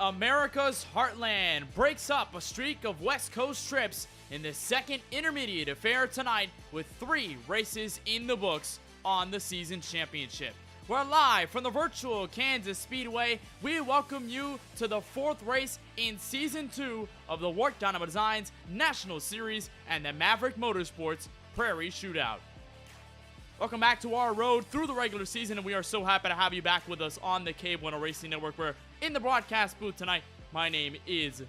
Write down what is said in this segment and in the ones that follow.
America's heartland breaks up a streak of West Coast trips in the second intermediate affair tonight with 3 races in the books on the season championship. We're live from the virtual Kansas Speedway. We welcome you to the 4th race in Season 2 of the WORC Dynamo Designs National Series and the Maverick Motorsports Prairie Shootout. Welcome back to our road through the regular season, and we are so happy to have you back with us on the KBueno Racing Network. We're in the broadcast booth tonight. My name is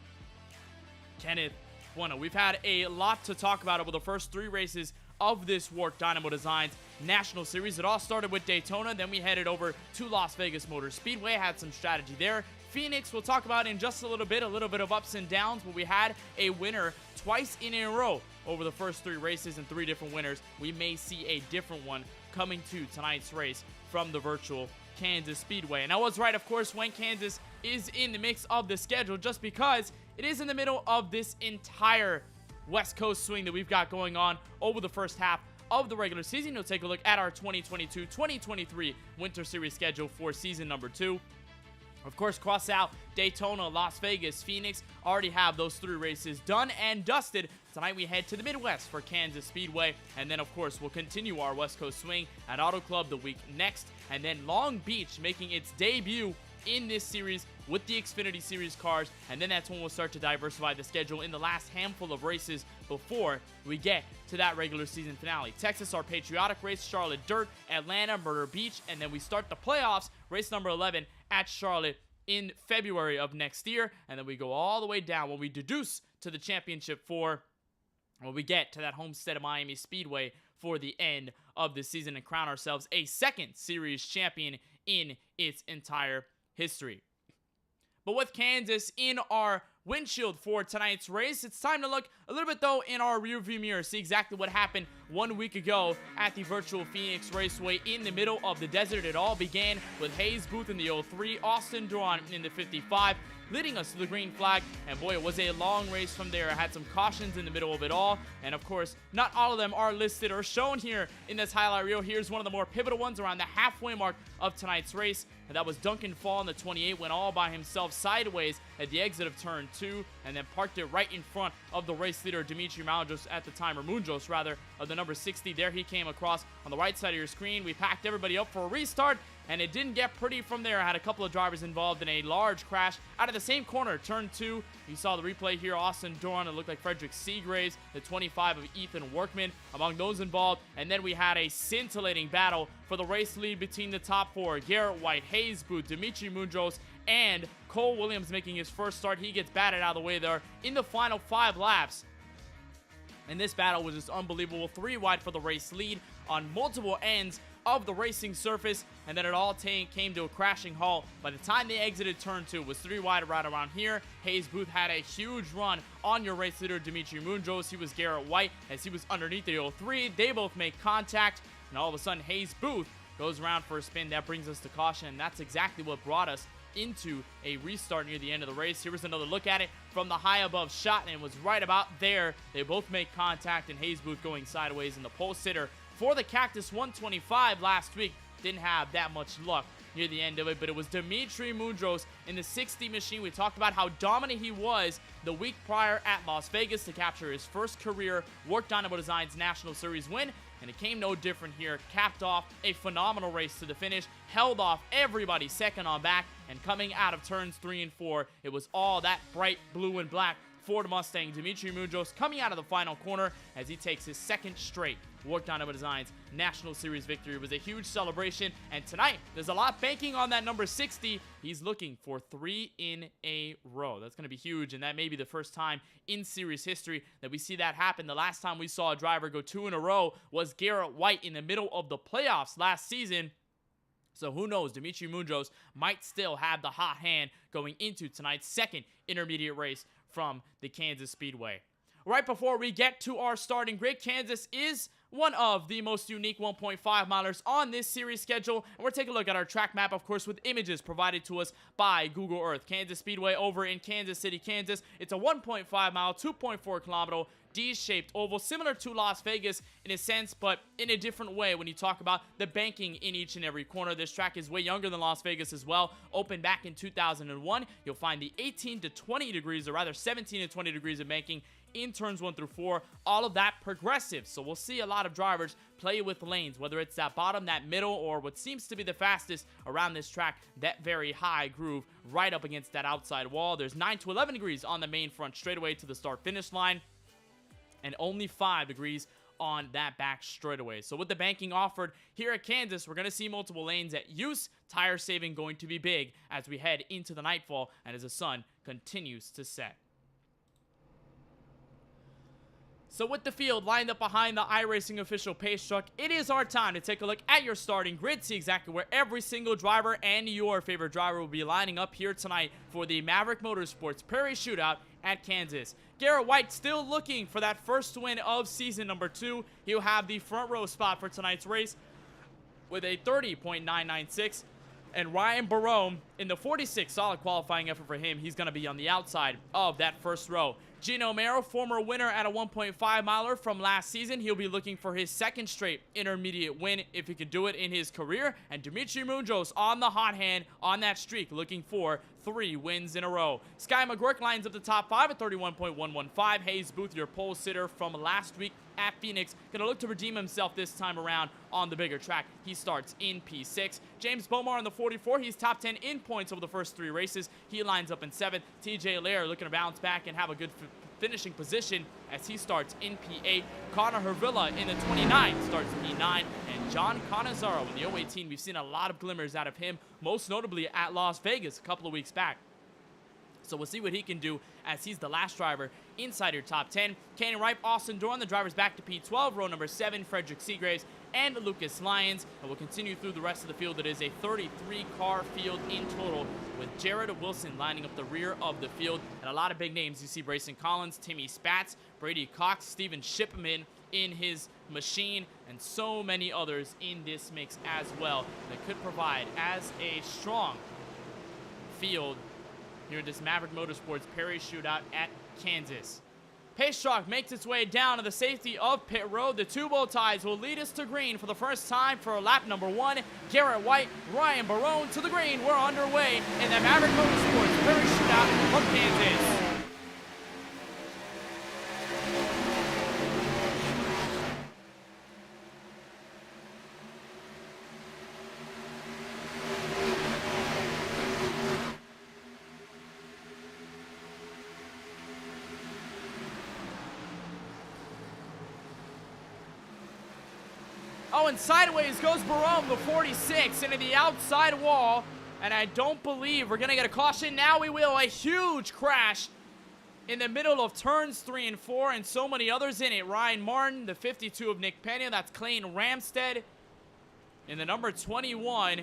Kenneth Bueno. We've had a lot to talk about over the first 3 races of this WORC Dynamo Designs National Series. It all started with Daytona, then we headed over to Las Vegas Motor Speedway, had some strategy there. Phoenix we'll talk about in just a little bit of ups and downs, but we had a winner twice in a row over the first 3 races and 3 different winners. We may see a different one coming to tonight's race from the virtual Kansas Speedway. And I was right, of course, when Kansas is in the mix of the schedule, just because it is in the middle of this entire West Coast swing that we've got going on over the first half of the regular season. We'll take a look at our 2022-2023 Winter Series schedule for season number 2. Of course, cross out Daytona, Las Vegas, Phoenix. Already have those 3 races done and dusted. Tonight we head to the Midwest for Kansas Speedway. And then, of course, we'll continue our West Coast swing at Auto Club the week next. And then Long Beach making its debut in this series with the Xfinity Series cars. And then that's when we'll start to diversify the schedule in the last handful of races before we get to that regular season finale. Texas, our patriotic race, Charlotte Dirt, Atlanta, Myrtle Beach, and then we start the playoffs, race number 11 at Charlotte in February of next year. And then we go all the way down when we deduce to the championship for when we get to that homestead of Miami Speedway for the end of the season and crown ourselves a 2nd series champion in its entire history. But with Kansas in our windshield for tonight's race, it's time to look a little bit, though, in our rearview mirror, see exactly what happened 1 week ago at the virtual Phoenix Raceway in the middle of the desert. It all began with Hayes Booth in the 03, Austin Duran in the 55, leading us to the green flag, and boy, it was a long race from there. It had some cautions in the middle of it all, and of course, not all of them are listed or shown here in this highlight reel. Here's one of the more pivotal ones around the halfway mark of tonight's race, and that was Duncan Fall in the 28, went all by himself sideways at the exit of turn 2, and then parked it right in front of the race leader, Dimitri Mounjos at the time, or Munjos rather, of the number 60. There he came across on the right side of your screen. We packed everybody up for a restart, and it didn't get pretty from there. I had a couple of drivers involved in a large crash out of the same corner, turn 2. You saw the replay here, Austin Duran, it looked like Frederick Seagraves, the 25 of Ethan Workman, among those involved. And then we had a scintillating battle for the race lead between the top 4, Garrett White, Hayes Booth, Dimitri Munjos, and Cole Williams making his first start. He gets batted out of the way there in the final 5 laps. And this battle was just unbelievable. 3 wide for the race lead on multiple ends of the racing surface, and then it all came to a crashing halt. By the time they exited turn 2, it was 3 wide right around here. Hayes Booth had a huge run on your race leader, Dimitri Munjos. He was Garrett White as he was underneath the 03. They both make contact, and all of a sudden, Hayes Booth goes around for a spin. That brings us to caution, and that's exactly what brought us into a restart near the end of the race. Here was another look at it from the high above shot, and it was right about there. They both make contact, and Hayes Booth going sideways, and the pole sitter for the Cactus 125 last week didn't have that much luck near the end of it, but it was Dimitri Munjos in the 60 machine. We talked about how dominant he was the week prior at Las Vegas to capture his first career WORC Dynamo Designs National Series win, and it came no different here. Capped off a phenomenal race to the finish, held off everybody second on back, and coming out of turns 3 and 4, it was all that bright blue and black Ford Mustang. Dimitri Munjos coming out of the final corner as he takes his 2nd straight WORC Dynamo Designs National Series victory. It was a huge celebration, and tonight there's a lot banking on that number 60. He's looking for 3 in a row. That's going to be huge, and that may be the first time in series history that we see that happen. The last time we saw a driver go 2 in a row was Garrett White in the middle of the playoffs last season. So who knows, Dimitri Munjos might still have the hot hand going into tonight's 2nd intermediate race from the Kansas Speedway. right before we get to our starting grid, Kansas is one of the most unique 1.5 milers on this series schedule, and we're taking a look at our track map, of course, with images provided to us by Google Earth. Kansas Speedway over in Kansas City, Kansas. It's a 1.5 mile, 2.4 kilometer D-shaped oval, similar to Las Vegas in a sense, but in a different way when you talk about the banking in each and every corner. This track is way younger than Las Vegas as well. Opened back in 2001. You'll find the 18 to 20 degrees, or rather 17 to 20 degrees of banking in turns 1 through 4, all of that progressive. So we'll see a lot of drivers play with lanes, whether it's that bottom, that middle, or what seems to be the fastest around this track, that very high groove right up against that outside wall. There's 9 to 11 degrees on the main front straightaway to the start-finish line, and only 5 degrees on that back straightaway. So with the banking offered here at Kansas, we're going to see multiple lanes at use. Tire saving going to be big as we head into the nightfall and as the sun continues to set. So with the field lined up behind the iRacing official pace truck, it is our time to take a look at your starting grid, see exactly where every single driver and your favorite driver will be lining up here tonight for the Maverick Motorsports Prairie Shootout at Kansas. Garrett White still looking for that first win of season number 2. He'll have the front row spot for tonight's race with a 30.996. And Ryan Barone in the 46, solid qualifying effort for him. He's going to be on the outside of that first row. Gino Mero, former winner at a 1.5 miler from last season. He'll be looking for his second straight intermediate win if he could do it in his career. And Dimitri Munoz on the hot hand on that streak, looking for 3 wins in a row. Sky McGurk lines up the top 5 at 31.115. Hayes Booth, your pole sitter from last week at Phoenix, gonna look to redeem himself this time around on the bigger track. He starts in P6. James Bomar in the 44. He's top 10 in points over the first 3 races. He lines up in 7th. TJ Lair looking to bounce back and have a good finishing position as he starts in P8. Connor Hervilla in the 29 starts P9. And John Canizaro in the 018. We've seen a lot of glimmers out of him, most notably at Las Vegas a couple of weeks back. So we'll see what he can do as he's the last driver inside your top 10. Canyon Ripe, Austin Dorn, the drivers back to P12, row number 7, Frederick Seagraves and Lucas Lyons. And we'll continue through the rest of the field. It is a 33-car field in total, with Jared Wilson lining up the rear of the field. And a lot of big names. You see Brayson Collins, Timmy Spatz, Brady Cox, Steven Shipman in his machine, and so many others in this mix as well that could provide as a strong field here at this Maverick Motorsports Prairie Shootout at Kansas. Pace truck makes its way down to the safety of pit road. The 2 bow ties will lead us to green for the first time for lap number 1. Garrett White, Ryan Barone to the green. We're underway in the Maverick Motorsports Prairie Shootout from Kansas. Oh, and sideways goes Barone, the 46, into the outside wall. And I don't believe we're going to get a caution. Now we will. A huge crash in the middle of turns 3 and 4, and so many others in it. Ryan Martin, the 52 of Nick Pena. That's Clayton Ramstead in the number 21.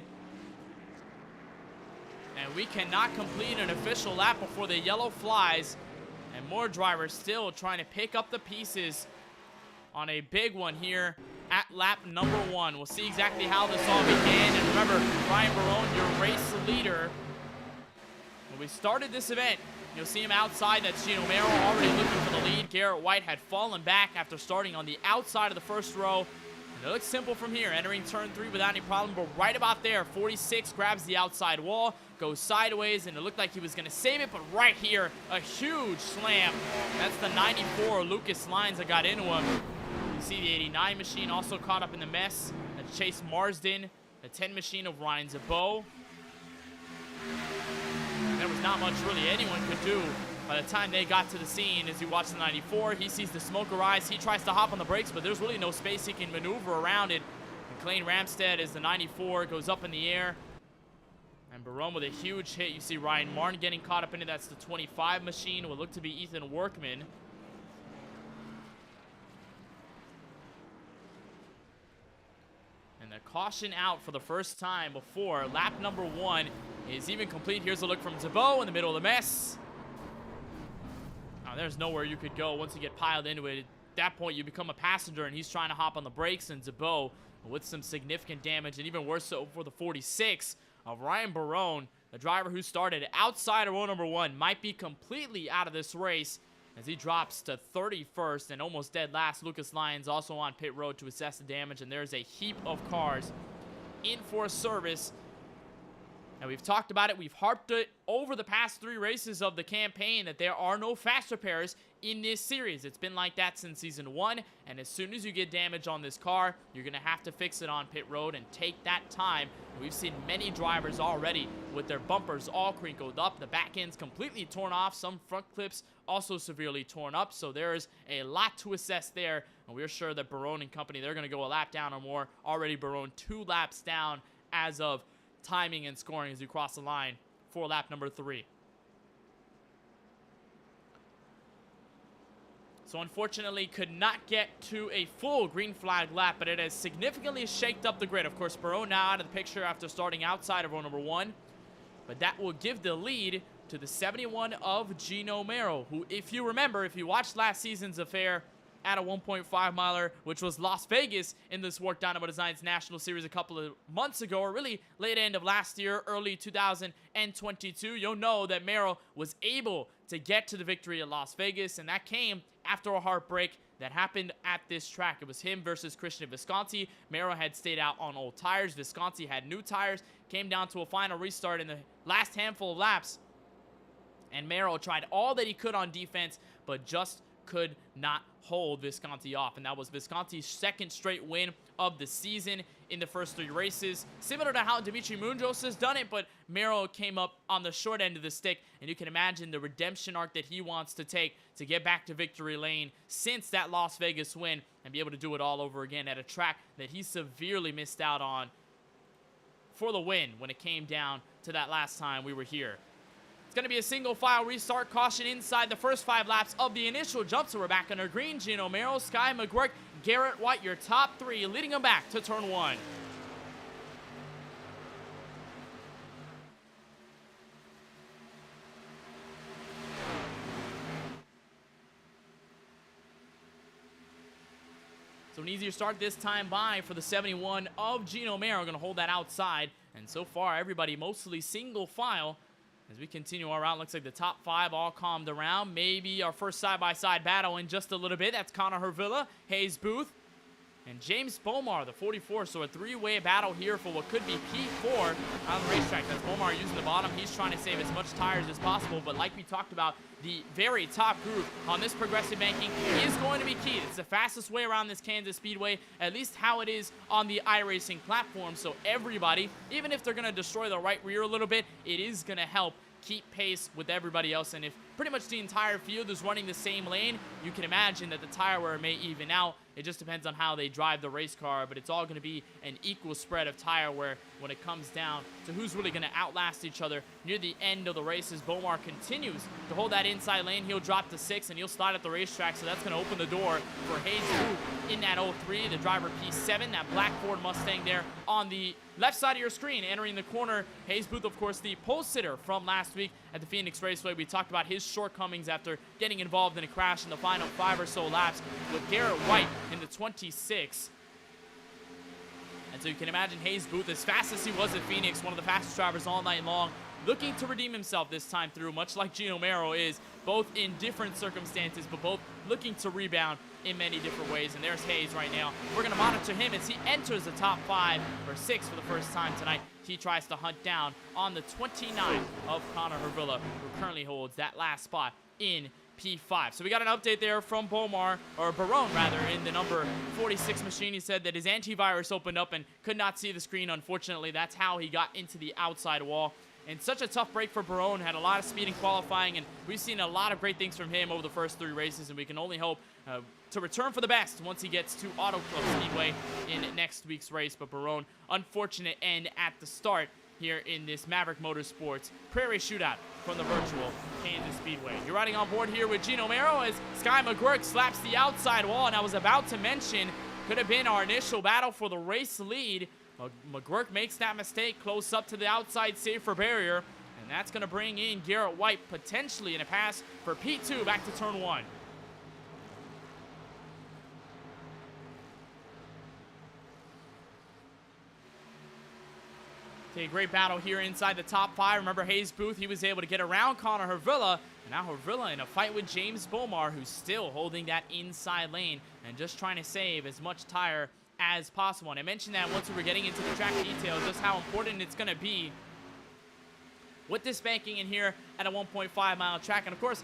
And we cannot complete an official lap before the yellow flies. And more drivers still trying to pick up the pieces on a big one here at lap number 1. We'll see exactly how this all began. And remember, Ryan Barone, your race leader. When we started this event, you'll see him outside. That's Gino Mero already looking for the lead. Garrett White had fallen back after starting on the outside of the first row. And it looks simple from here, entering turn 3 without any problem. But right about there, 46 grabs the outside wall, goes sideways, and it looked like he was going to save it. But right here, a huge slam. That's the 94 Lucas Lyons that got into him. You see the 89 machine also caught up in the mess. That's Chase Marsden, the 10 machine of Ryan Zabot. There was not much really anyone could do by the time they got to the scene. As you watch the 94, he sees the smoke arise. He tries to hop on the brakes, but there's really no space he can maneuver around it. And Clayton Ramstead, as the 94 goes up in the air. And Barone with a huge hit. You see Ryan Martin getting caught up in it. That's the 25 machine. It would look to be Ethan Workman. And the caution out for the first time before lap number 1 is even complete. Here's a look from Zabot in the middle of the mess. Now There's nowhere you could go once you get piled into it. At that point, you become a passenger, and he's trying to hop on the brakes, and Zabo with some significant damage, and even worse so for the 46 of Ryan Barone, the driver who started outside of row number 1, might be completely out of this race as he drops to 31st and almost dead last. Lucas Lyons also on pit road to assess the damage, and there's a heap of cars in for a service. And we've talked about it. We've harped it over the past 3 races of the campaign that there are no fast repairs in this series. It's been like that since season 1. And as soon as you get damage on this car, you're going to have to fix it on pit road and take that time. We've seen many drivers already with their bumpers all crinkled up. The back end's completely torn off. Some front clips also severely torn up. So there's a lot to assess there. And we're sure that Barone and company, they're going to go a lap down or more. Already Barone 2 laps down as of timing and scoring as you cross the line for lap number 3. So unfortunately could not get to a full green flag lap, but it has significantly shaked up the grid. Of course, Barone now out of the picture after starting outside of row number 1, but that will give the lead to the 71 of Gino Mero, who, if you remember, if you watched last season's affair at a 1.5 miler, which was Las Vegas in this WORC Dynamo Designs National Series a couple of months ago, or really late end of last year, early 2022, you'll know that Mero was able to get to the victory at Las Vegas, and that came after a heartbreak that happened at this track. It was him versus Christian Visconti. Mero had stayed out on old tires. Visconti had new tires. Came down to a final restart in the last handful of laps, and Mero tried all that he could on defense, but just could not hold Visconti off. And that was Visconti's 2nd straight win of the season in the first 3 races. Similar to how Dimitri Munoz has done it, but Mero came up on the short end of the stick, and you can imagine the redemption arc that he wants to take to get back to victory lane since that Las Vegas win and be able to do it all over again at a track that he severely missed out on for the win when it came down to that last time we were here. It's going to be a single file restart. Caution inside the first 5 laps of the initial jump. So we're back under green. Gino Mero, Sky McGuirk, Garrett White, your top 3, leading them back to turn 1. So an easier start this time by for the 71 of Gino Mero. Going to hold that outside. And so far, everybody mostly single file. As we continue our route, looks like the top 5 all calmed around. Maybe our first side-by-side battle in just a little bit. That's Connor Hervilla, Hayes Booth, and James Bomar, the 44. So a 3-way battle here for what could be P4 on the racetrack. That's Bomar using the bottom. He's trying to save as much tires as possible. But like we talked about, the very top group on this progressive banking is going to be key. It's the fastest way around this Kansas Speedway, at least how it is on the iRacing platform. So everybody, even if they're going to destroy the right rear a little bit, it is going to help keep pace with everybody else. And if pretty much the entire field is running the same lane, you can imagine that the tire wear may even out. It just depends on how they drive the race car, but it's all going to be an equal spread of tire wear when it comes down to who's really going to outlast each other near the end of the race. As Bomar continues to hold that inside lane, he'll drop to 6 and he'll slide at the racetrack, so that's going to open the door for Hayes Booth in that 03, the driver P7, that black Ford Mustang there on the left side of your screen entering the corner. Hayes Booth, of course, the pole sitter from last week at the Phoenix Raceway. We talked about his shortcomings after getting involved in a crash in the final 5 or so laps with Garrett White in the 26. And so you can imagine Hayes Booth, as fast as he was at Phoenix, one of the fastest drivers all night long, looking to redeem himself this time through, much like Gino Mero is, both in different circumstances, but both looking to rebound in many different ways. And there's Hayes right now. We're going to monitor him as he enters the top 5 or 6 for the first time tonight. He tries to hunt down on the 29 of Connor Hervilla, who currently holds that last spot in P5. So we got an update there from Bomar, or Barone rather, in the number 46 machine. He said that his antivirus opened up and could not see the screen. Unfortunately, that's how he got into the outside wall. And such a tough break for Barone. Had a lot of speed in qualifying, and we've seen a lot of great things from him over the first 3 races, and we can only hope to return for the best once he gets to Auto Club Speedway in next week's race. But Barone, unfortunate end at the start here in this Maverick Motorsports Prairie Shootout from the virtual Kansas Speedway. You're riding on board here with Gino Mero as Sky McGuirk slaps the outside wall, and I was about to mention, could have been our initial battle for the race lead. McGuirk makes that mistake close up to the outside safer barrier, and And that's going to bring in Garrett White potentially in a pass for P2 back to turn 1. A great battle here inside the top 5. Remember Hayes Booth, he was able to get around Connor Hervilla. And now Hervilla in a fight with James Bomar, who's still holding that inside lane and just trying to save as much tire as possible. And I mentioned that once we were getting into the track details, just how important it's going to be with this banking in here at a 1.5 mile track. And of course,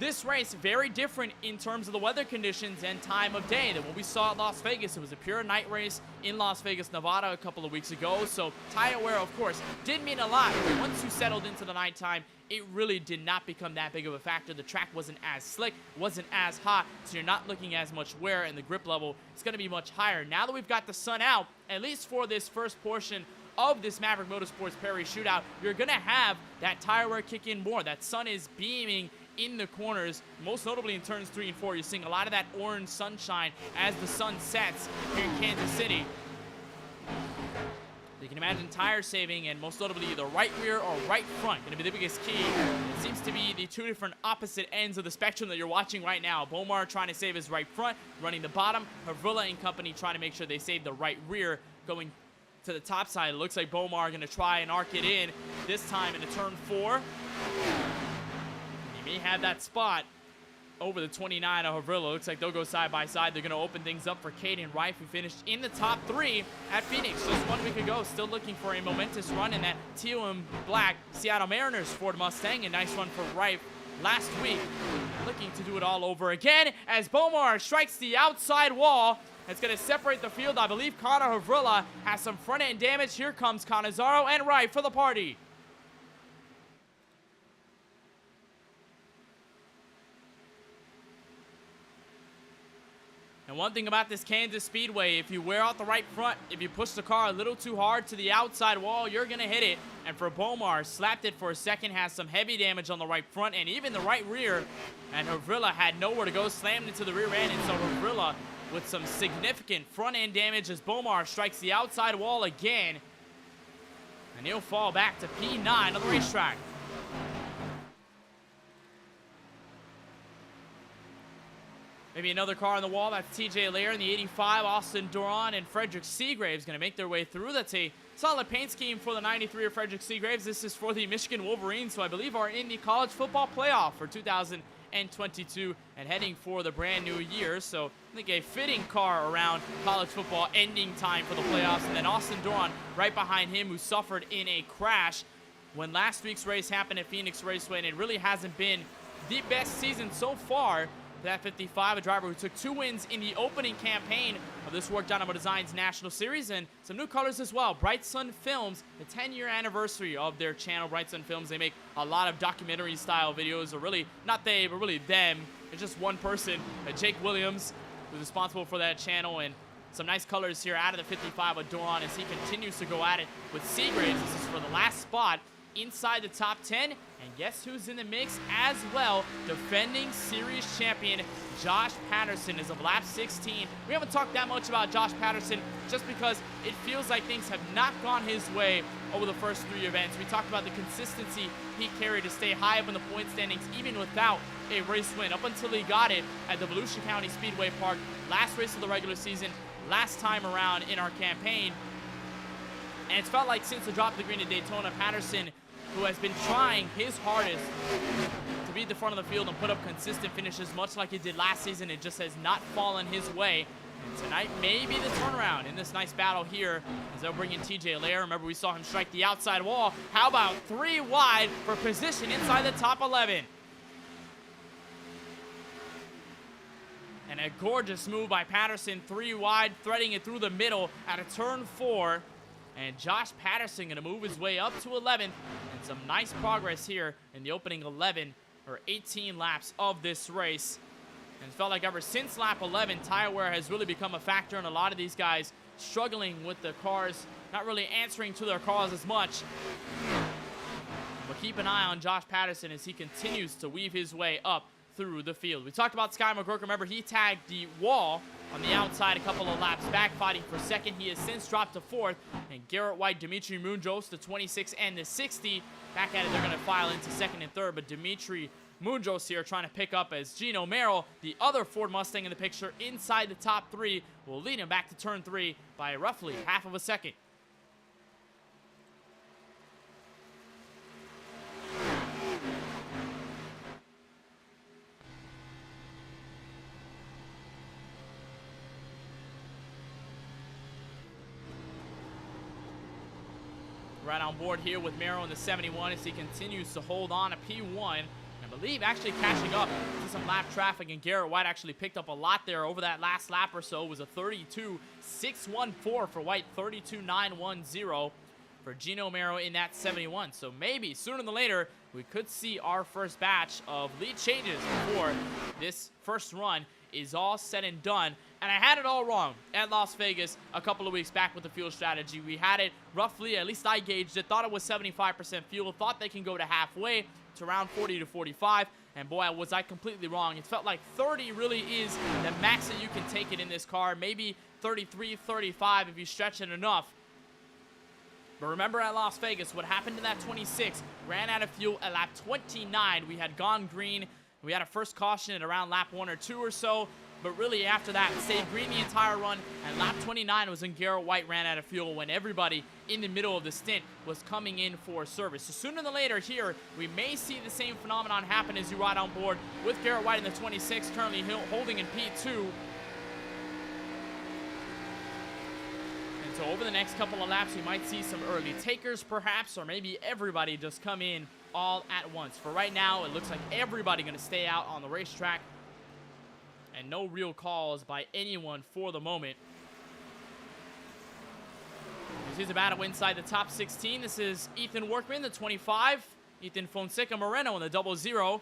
this race very different in terms of the weather conditions and time of day than what we saw at Las Vegas. It was a pure night race in Las Vegas, Nevada a couple of weeks ago. So tire wear, of course, did mean a lot. But once you settled into the nighttime, it really did not become that big of a factor. The track wasn't as slick, wasn't as hot, so you're not looking as much wear, and the grip level is going to be much higher. Now that we've got the sun out, at least for this first portion of this Maverick Motorsports Prairie Shootout, you're going to have that tire wear kick in more. That sun is beaming in the corners, most notably in turns 3 and 4. You're seeing a lot of that orange sunshine as the sun sets here in Kansas City. You can imagine tire saving, and most notably the right rear or right front going to be the biggest key. It seems to be the two different opposite ends of the spectrum that you're watching right now. Bomar trying to save his right front, running the bottom. Hervilla and company trying to make sure they save the right rear going to the top side. It looks like Bomar going to try and arc it in, this time into turn 4. He may have that spot over the 29 of Hervilla. Looks like they'll go side by side. They're going to open things up for Caden Rife, who finished in the top 3 at Phoenix just 1 week ago. Still looking for a momentous run in that teal and black Seattle Mariners Ford Mustang. A nice run for Rife last week. Looking to do it all over again as Bomar strikes the outside wall. It's going to separate the field. I believe Connor Hervilla has some front end damage. Here comes Canizaro and Rife for the party. And one thing about this Kansas Speedway, if you wear out the right front, if you push the car a little too hard to the outside wall, you're going to hit it. And for Bomar, slapped it for a second, has some heavy damage on the right front and even the right rear. And Hervilla had nowhere to go, slammed into the rear end. And so Hervilla with some significant front end damage as Bomar strikes the outside wall again. And he'll fall back to P9 on the racetrack. Maybe another car on the wall. That's TJ Lair in the 85. Austin Duran and Frederick Seagraves going to make their way through. That's a solid paint scheme for the 93 of Frederick Seagraves. This is for the Michigan Wolverines, who I believe are in the college football playoff for 2022 and heading for the brand new year. So I think a fitting car around college football ending time for the playoffs. And then Austin Duran right behind him, who suffered in a crash when last week's race happened at Phoenix Raceway. And it really hasn't been the best season so far. That 55, a driver who took 2 wins in the opening campaign of this WORC Dynamo Designs National Series, and some new colors as well. Bright Sun Films, the 10-year anniversary of their channel, Bright Sun Films. They make a lot of documentary-style videos, or really, not they, but really them. It's just one person, Jake Williams, who's responsible for that channel, and some nice colors here out of the 55 of Duran as he continues to go at it with Seagraves. This is for the last spot inside the top 10. And guess who's in the mix as well? Defending series champion Josh Patterson is of lap 16. We haven't talked that much about Josh Patterson just because it feels like things have not gone his way over the first 3 events. We talked about the consistency he carried to stay high up in the point standings even without a race win up until he got it at the Volusia County Speedway Park. Last race of the regular season, last time around in our campaign. And it's felt like since the drop of the green at Daytona, Patterson, who has been trying his hardest to be at the front of the field and put up consistent finishes, much like he did last season, it just has not fallen his way. And tonight may be the turnaround in this nice battle here as they'll bring in TJ Lair. Remember, we saw him strike the outside wall. How about 3 wide for position inside the top 11? And a gorgeous move by Patterson, 3 wide, threading it through the middle at a turn 4. And Josh Patterson going to move his way up to 11th. And some nice progress here in the opening 11 or 18 laps of this race. And it felt like ever since lap 11, tire wear has really become a factor, and a lot of these guys struggling with the cars, not really answering to their cars as much. But keep an eye on Josh Patterson as he continues to weave his way up through the field. We talked about Sky McGurk. Remember, he tagged the wall on the outside, a couple of laps back, fighting for second. He has since dropped to fourth. And Garrett White, Dimitri Munjos, the 26 and the 60. Back at it, they're going to file into second and third. But Dimitri Munjos here trying to pick up as Gino Merrill, the other Ford Mustang in the picture, inside the top three, will lead him back to turn 3 by roughly half of a second. Right on board here with Merrill in the 71 as he continues to hold on to P1. I believe actually catching up to some lap traffic, and Garrett White actually picked up a lot there over that last lap or so. It was a 32.614 for White, 32.910 for Gino Merrill in that 71. So maybe sooner than later we could see our first batch of lead changes before this first run is all said and done. And I had it all wrong at Las Vegas a couple of weeks back with the fuel strategy. We had it roughly, at least I gauged it, thought it was 75% fuel, thought they can go to halfway to around 40 to 45, and boy, was I completely wrong. It felt like 30 really is the max that you can take it in this car, maybe 33, 35 if you stretch it enough. But remember at Las Vegas, what happened to that 26? Ran out of fuel at lap 29. We had gone green. We had a first caution at around lap 1 or 2 or so. But really after that, stayed green the entire run, and lap 29 was when Garrett White ran out of fuel when everybody in the middle of the stint was coming in for service. So sooner than later here, we may see the same phenomenon happen as you ride on board with Garrett White in the 26, currently holding in P2. And so over the next couple of laps, we might see some early takers perhaps, or maybe everybody just come in all at once. For right now, it looks like everybody going to stay out on the racetrack, and no real calls by anyone for the moment. This is a battle inside the top 16. This is Ethan Workman, the 25. Ethan Fonseca Moreno in the 00.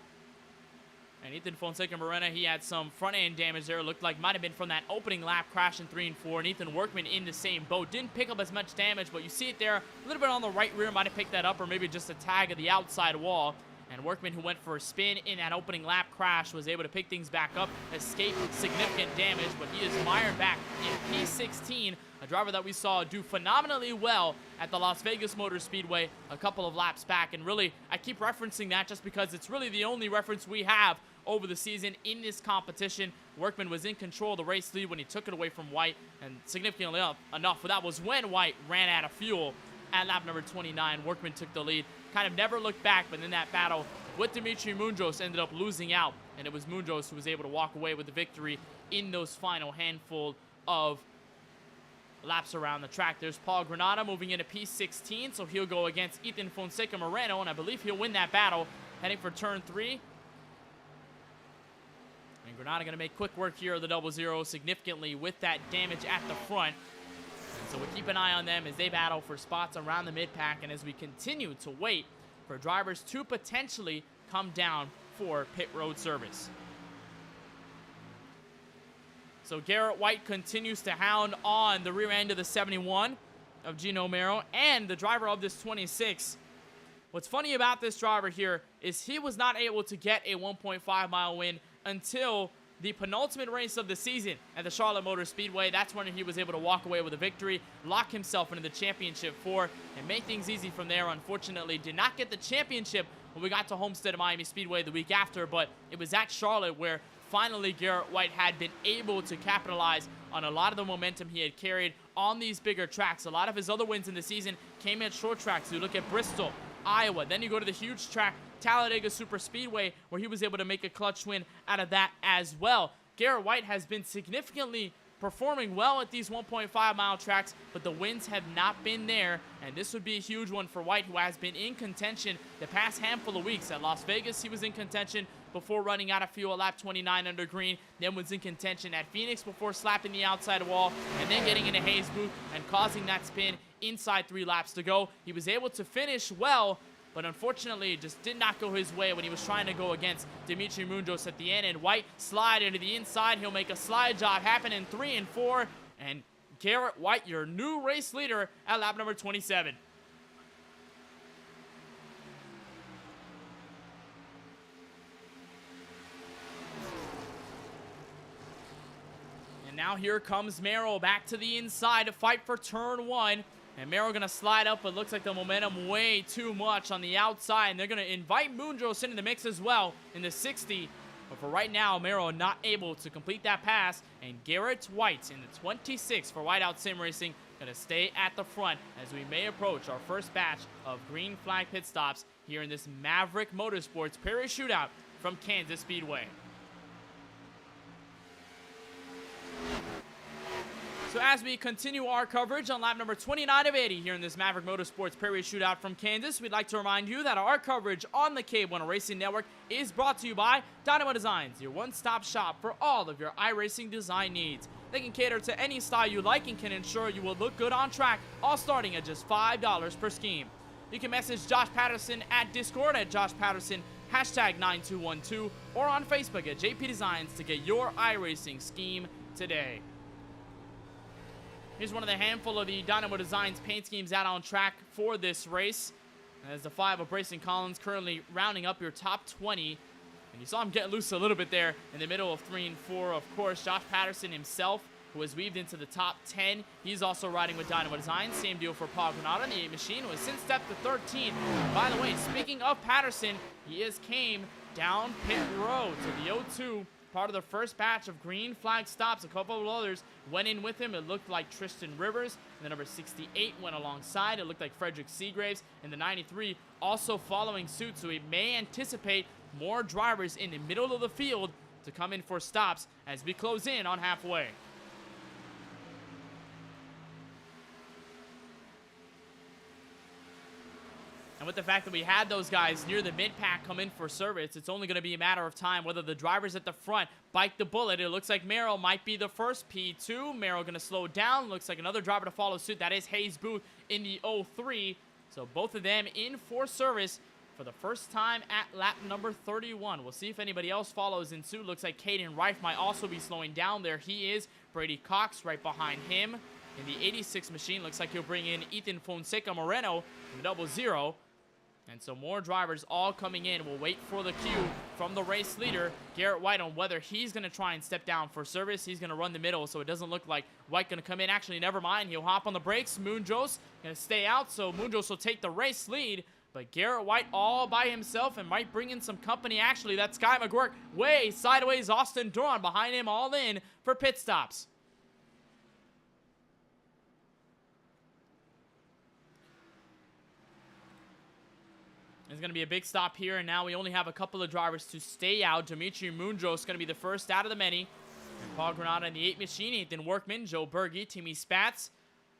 And Ethan Fonseca Moreno, he had some front end damage there. Looked like might have been from that opening lap crash in 3 and 4. And Ethan Workman in the same boat. Didn't pick up as much damage, but you see it there. A little bit on the right rear, might have picked that up, or maybe just a tag of the outside wall. And Workman, who went for a spin in that opening lap crash, was able to pick things back up, escape significant damage, but he is mired back in P16, a driver that we saw do phenomenally well at the Las Vegas Motor Speedway a couple of laps back. And really, I keep referencing that just because it's really the only reference we have over the season in this competition. Workman was in control of the race lead when he took it away from White, and significantly enough, that was when White ran out of fuel at lap number 29. Workman took the lead, kind of never looked back, but in that battle with Dimitri Munjos ended up losing out, and it was Munjos who was able to walk away with the victory in those final handful of laps around the track. There's Paul Granada moving into P16, so he'll go against Ethan Fonseca Moreno, and I believe he'll win that battle, heading for turn 3. And Granada going to make quick work here of the 00 significantly with that damage at the front. So we'll keep an eye on them as they battle for spots around the mid-pack, and as we continue to wait for drivers to potentially come down for pit road service. So Garrett White continues to hound on the rear end of the 71 of Gino Merrill and the driver of this 26. What's funny about this driver here is he was not able to get a 1.5-mile win until the penultimate race of the season at the Charlotte Motor Speedway. That's when he was able to walk away with a victory, lock himself into the championship 4, and make things easy from there. Unfortunately, did not get the championship when we got to Homestead and Miami Speedway the week after, but it was at Charlotte where finally Garrett White had been able to capitalize on a lot of the momentum he had carried on these bigger tracks. A lot of his other wins in the season came at short tracks. You look at Bristol, Iowa, then you go to the huge track Talladega Super Speedway, where he was able to make a clutch win out of that as well. Garrett White has been significantly performing well at these 1.5-mile tracks, but the wins have not been there, and this would be a huge one for White, who has been in contention the past handful of weeks. At Las Vegas, he was in contention before running out of fuel at lap 29 under green, then was in contention at Phoenix before slapping the outside wall, and then getting into Hayes Booth and causing that spin inside 3 laps to go. He was able to finish well, but unfortunately it just did not go his way when he was trying to go against Dimitri Munjos at the end. And White slide into the inside. He'll make a slide job happen in 3 and 4. And Garrett White, your new race leader at lap number 27. And now now here comes Merrill back to the inside to fight for turn 1. And Merrill going to slide up, but looks like the momentum way too much on the outside. And they're going to invite Moonjos into the mix as well in the 60. But for right now, Merrill not able to complete that pass. And Garrett White in the 26 for Whiteout Sim Racing going to stay at the front as we may approach our first batch of green flag pit stops here in this Maverick Motorsports Prairie Shootout from Kansas Speedway. So as we continue our coverage on lap number 29 of 80 here in this Maverick Motorsports Prairie Shootout from Kansas, we'd like to remind you that our coverage on the KBueno Racing Network is brought to you by Dynamo Designs, your one-stop shop for all of your iRacing design needs. They can cater to any style you like and can ensure you will look good on track, all starting at just $5 per scheme. You can message Josh Patterson at Discord at Josh Patterson, #9212, or on Facebook at JP Designs to get your iRacing scheme today. Here's one of the handful of the Dynamo Designs paint schemes out on track for this race. As the 5 of Brayson Collins currently rounding up your top 20. And you saw him get loose a little bit there in the middle of 3 and 4. Of course, Josh Patterson himself, who has weaved into the top 10. He's also riding with Dynamo Designs. Same deal for Paul Granada. The 8 machine was since stepped to 13. By the way, speaking of Patterson, he came down pit road to the 0-2. Part of the first batch of green flag stops. A couple of others went in with him. It looked like Tristan Rivers. And the number 68 went alongside. It looked like Frederick Seagraves. And the 93 also following suit. So we may anticipate more drivers in the middle of the field to come in for stops as we close in on halfway. And with the fact that we had those guys near the mid-pack come in for service, it's only going to be a matter of time whether the drivers at the front bite the bullet. It looks like Merrill might be the first P2. Merrill going to slow down. Looks like another driver to follow suit. That is Hayes Booth in the 03. So both of them in for service for the first time at lap number 31. We'll see if anybody else follows in suit. Looks like Caden Reif might also be slowing down there. He is. Brady Cox right behind him. In the 86 machine, looks like he'll bring in Ethan Fonseca Moreno in the 00. And so more drivers all coming in. We'll wait for the cue from the race leader, Garrett White, on whether he's going to try and step down for service. He's going to run the middle, so it doesn't look like White going to come in. Actually, never mind. He'll hop on the brakes. Moonjos going to stay out, so Moonjos will take the race lead. But Garrett White all by himself and might bring in some company. Actually, that's Sky McGurk way sideways. Austin Duran behind him, all in for pit stops. It's going to be a big stop here, and now we only have a couple of drivers to stay out. Dimitri Moonjos is going to be the first out of the many. And Paul Granada in the 8 machine, Ethan Workman, Joe Berge, Timmy Spatz,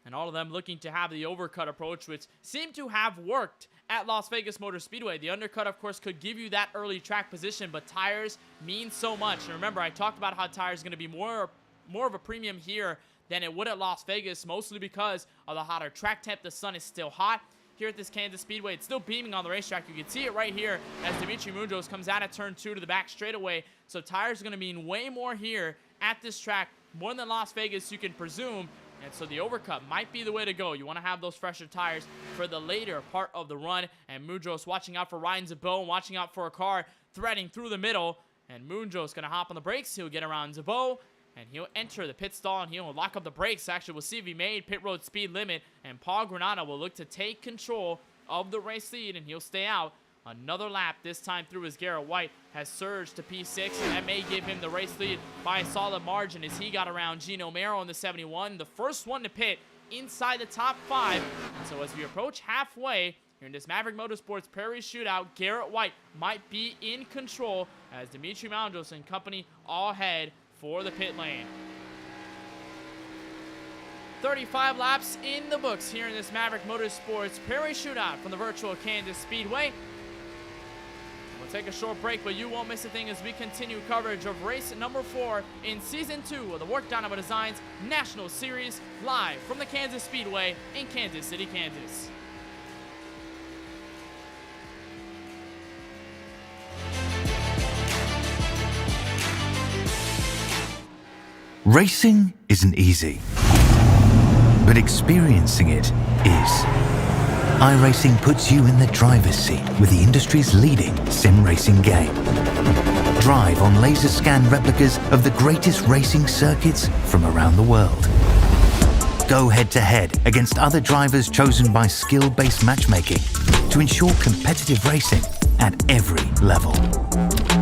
and all of them looking to have the overcut approach, which seemed to have worked at Las Vegas Motor Speedway. The undercut, of course, could give you that early track position, but tires mean so much. And remember, I talked about how tires are going to be more of a premium here than it would at Las Vegas, mostly because of the hotter track temp. The sun is still hot. Here at this Kansas Speedway, it's still beaming on the racetrack. You can see it right here as Dimitri Moonjos comes out at turn 2 to the back straightaway. So tires are going to mean way more here at this track, more than Las Vegas, you can presume. And so the overcut might be the way to go. You want to have those fresher tires for the later part of the run. And Moonjos watching out for Ryan Zabot, watching out for a car threading through the middle. And Moonjos going to hop on the brakes. He'll get around Zabot. And he'll enter the pit stall, and he'll lock up the brakes. Actually, we'll see if he made pit road speed limit. And Paul Granada will look to take control of the race lead, and he'll stay out another lap. This time through as Garrett White has surged to P6, and that may give him the race lead by a solid margin as he got around Gino Mero in the 71. The first one to pit inside the top 5. And so as we approach halfway here in this Maverick Motorsports Prairie Shootout, Garrett White might be in control as Dimitri Moonjos and company all head for the pit lane. 35 laps in the books here in this Maverick Motorsports Prairie Shootout from the virtual Kansas Speedway. We'll take a short break, but you won't miss a thing as we continue coverage of race number 4 in Season 2 of the WORC Dynamo Designs National Series, live from the Kansas Speedway in Kansas City, Kansas. Racing isn't easy, but experiencing it is. iRacing puts you in the driver's seat with the industry's leading sim racing game. drive on laser scan replicas of the greatest racing circuits from around the world. Go head-to-head against other drivers chosen by skill-based matchmaking to ensure competitive racing at every level.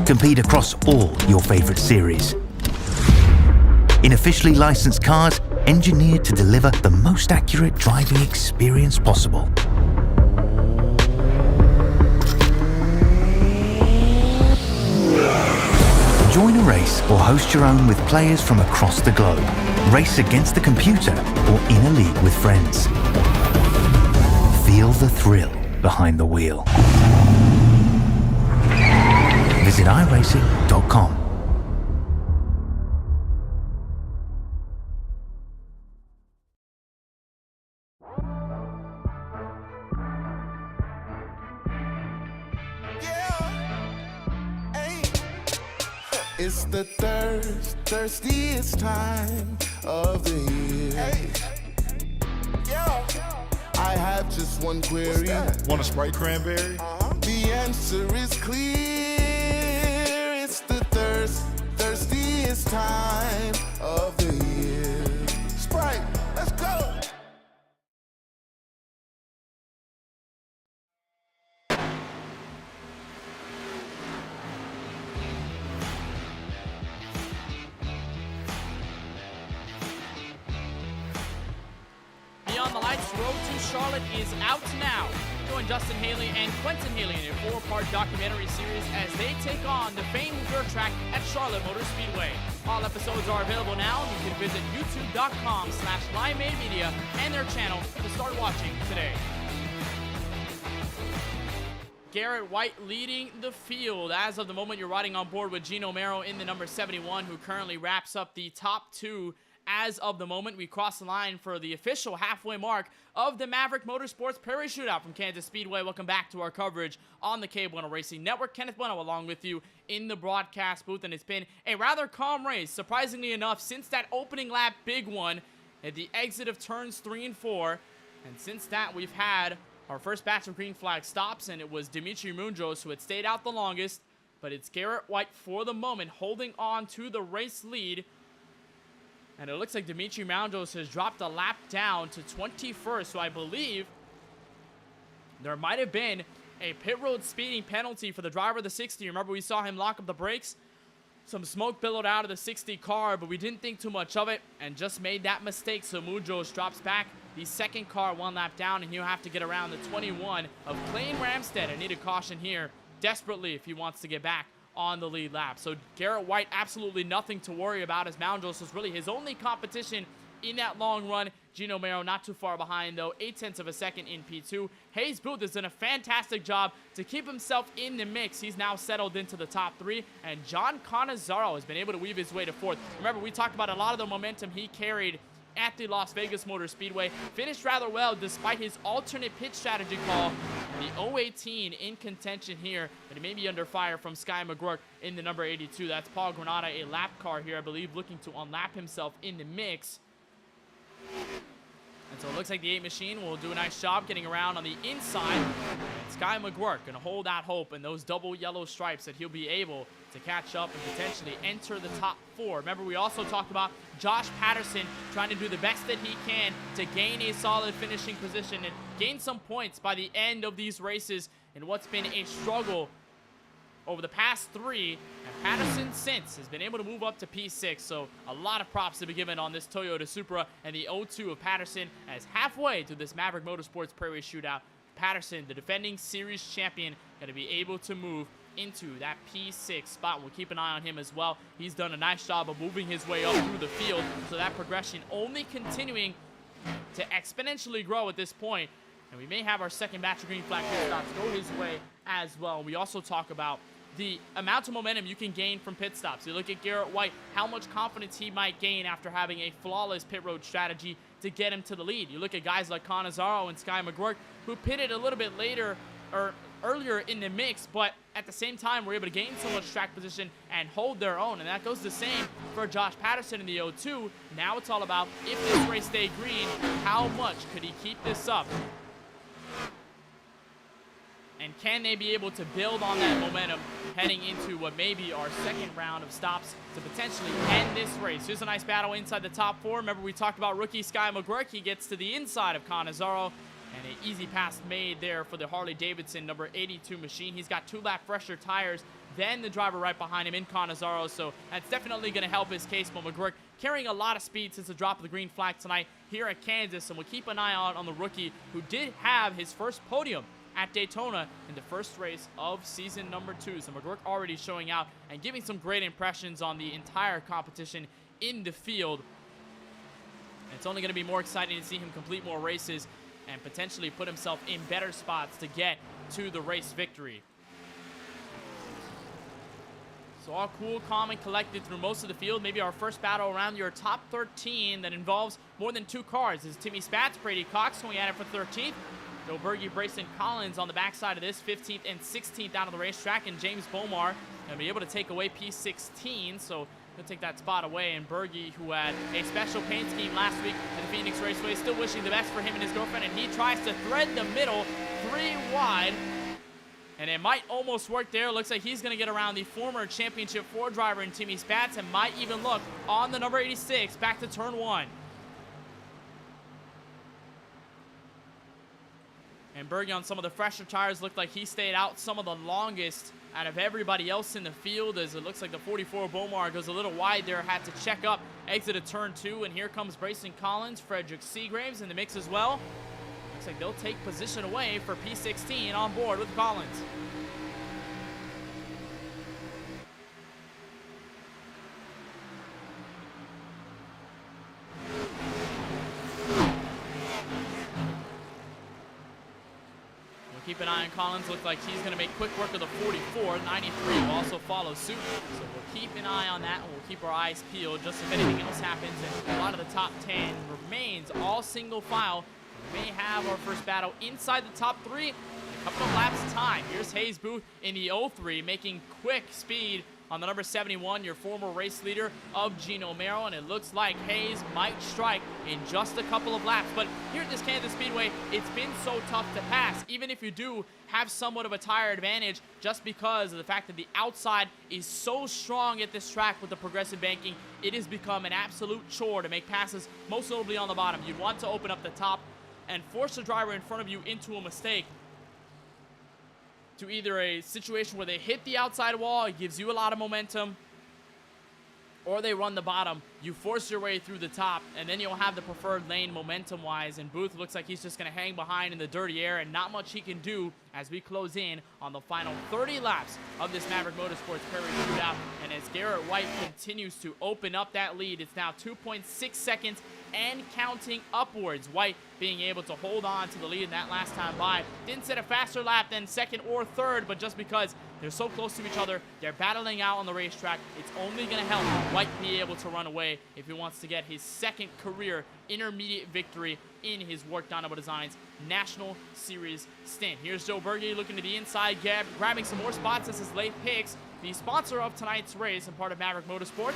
Compete across all your favorite series. In officially licensed cars, engineered to deliver the most accurate driving experience possible. Join a race or host your own with players from across the globe. Race against the computer or in a league with friends. Feel the thrill behind the wheel. Visit iRacing.com. It's the thirstiest time of the year. I have just one query. Want a Sprite cranberry? The answer is clear. It's the thirstiest time of the year. Sprite, let's go. Beyond the Lights Road to Charlotte is out now. Join Justin Haley and Quentin Haley in a 4-part documentary series as they take on the famed dirt track at Charlotte Motor Speedway. All episodes are available now. You can visit youtube.com/LimeMadeMedia and their channel to start watching today. Garrett White leading the field. As of the moment, you're riding on board with Gino Mero in the number 71, who currently wraps up the top 2. As of the moment, we cross the line for the official halfway mark of the Maverick Motorsports Prairie Shootout from Kansas Speedway. Welcome back to our coverage on the KBueno Racing Network. Kenneth Bueno along with you in the broadcast booth, and it's been a rather calm race, surprisingly enough, since that opening lap big one at the exit of turns 3 and 4. And since that, we've had our first batch of green flag stops, and it was Dimitri Munjos who had stayed out the longest, but it's Garrett White for the moment holding on to the race lead. And it looks like Dimitri Munjos has dropped a lap down to 21st, so I believe there might have been a pit road speeding penalty for the driver of the 60. Remember, we saw him lock up the brakes. Some smoke billowed out of the 60 car, but we didn't think too much of it and just made that mistake. So Munjos drops back the second car 1 lap down, and he'll have to get around the 21 of Clayton Ramstead. I need a caution here desperately if he wants to get back on the lead lap. So Garrett White, absolutely nothing to worry about, as Munjos was really his only competition in that long run. Gino Mero not too far behind, though, 0.8 of a second in P2. Hayes Booth has done a fantastic job to keep himself in the mix. He's now settled into the top 3, and John Cannizzaro has been able to weave his way to 4th. Remember, we talked about a lot of the momentum he carried at the Las Vegas Motor Speedway. Finished rather well despite his alternate pit strategy call. The 018 in contention here, but he may be under fire from Sky McGurk in the number 82. That's Paul Granada, a lap car here, I believe, looking to unlap himself in the mix. And so it looks like the 8 machine will do a nice job getting around on the inside. And Sky McGurk going to hold out hope and those double yellow stripes that he'll be able to catch up and potentially enter the top 4. Remember, we also talked about Josh Patterson trying to do the best that he can to gain a solid finishing position and gain some points by the end of these races in what's been a struggle over the past 3, and Patterson since has been able to move up to P6, so a lot of props to be given on this Toyota Supra and the 02 of Patterson as halfway to this Maverick Motorsports Prairie Shootout. Patterson, the defending series champion, going to be able to move into that P6 spot. We'll keep an eye on him as well. He's done a nice job of moving his way up through the field, so that progression only continuing to exponentially grow at this point. And we may have our second batch of green flag pit stops go his way as well. We also talk about the amount of momentum you can gain from pit stops. You look at Garrett White, how much confidence he might gain after having a flawless pit road strategy to get him to the lead. You look at guys like Cannizzaro and Sky McGurk, who pitted a little bit later or earlier in the mix, but at the same time were able to gain so much track position and hold their own. And that goes the same for Josh Patterson in the 02. Now it's all about, if this race stayed green, how much could he keep this up And can they be able to build on that momentum heading into what may be our second round of stops to potentially end this race? Here's a nice battle inside the top 4. Remember, we talked about rookie Sky McGurk. He gets to the inside of Canizaro, and an easy pass made there for the Harley-Davidson number 82 machine. He's got 2-lap fresher tires than the driver right behind him in Canizaro, so that's definitely going to help his case. But McGurk carrying a lot of speed since the drop of the green flag tonight here at Kansas, and we'll keep an eye out on the rookie who did have his first podium at Daytona in the first race of season number 2. So McGurk already showing out and giving some great impressions on the entire competition in the field. And it's only going to be more exciting to see him complete more races and potentially put himself in better spots to get to the race victory. So all cool, calm, and collected through most of the field. Maybe our first battle around your top 13 that involves more than 2 cars. This is Timmy Spatz, Brady Cox going at it for 13th. Joe Berge, Brayson Collins on the backside of this, 15th and 16th out of the racetrack, and James Bomar going to be able to take away P16, so he'll take that spot away. And Berge, who had a special paint scheme last week at the Phoenix Raceway, still wishing the best for him and his girlfriend, and he tries to thread the middle 3 wide, and it might almost work there. Looks like he's going to get around the former Championship 4 driver in Timmy Spatz and might even look on the number 86 back to turn 1. And Berge on some of the fresher tires looked like he stayed out some of the longest out of everybody else in the field, as it looks like the 44 Bomar goes a little wide there, had to check up, exited turn 2, and here comes Brayson Collins, Frederick Seagraves in the mix as well. Looks like they'll take position away for P16 on board with Collins. Keep an eye on Collins. Looks like he's going to make quick work of the 44. 93 will also follow suit. So we'll keep an eye on that, and we'll keep our eyes peeled just if anything else happens. And a lot of the top 10 remains all single file. We may have our first battle inside the top 3 in a couple of laps time. Here's Hayes Booth in the 03, making quick speed on the number 71, your former race leader of Gino Mero, and it looks like Hayes might strike in just a couple of laps. But here at this Kansas Speedway, it's been so tough to pass, even if you do have somewhat of a tire advantage, just because of the fact that the outside is so strong at this track with the progressive banking. It has become an absolute chore to make passes, most notably on the bottom. You'd want to open up the top and force the driver in front of you into a mistake, to either a situation where they hit the outside wall, it gives you a lot of momentum, or they run the bottom, you force your way through the top, and then you'll have the preferred lane momentum-wise. And Booth looks like he's just going to hang behind in the dirty air, and not much he can do as we close in on the final 30 laps of this Maverick Motorsports Prairie Shootout. And as Garrett White continues to open up that lead, it's now 2.6 seconds and counting upwards. White being able to hold on to the lead in that last time by. Didn't set a faster lap than second or third, but just because they're so close to each other, they're battling out on the racetrack, it's only going to help White be able to run away if he wants to get his second career intermediate victory in his WORC Dynamo Designs National Series stint. Here's Joe Berge looking to the inside, grabbing some more spots as his late picks. The sponsor of tonight's race and part of Maverick Motorsports,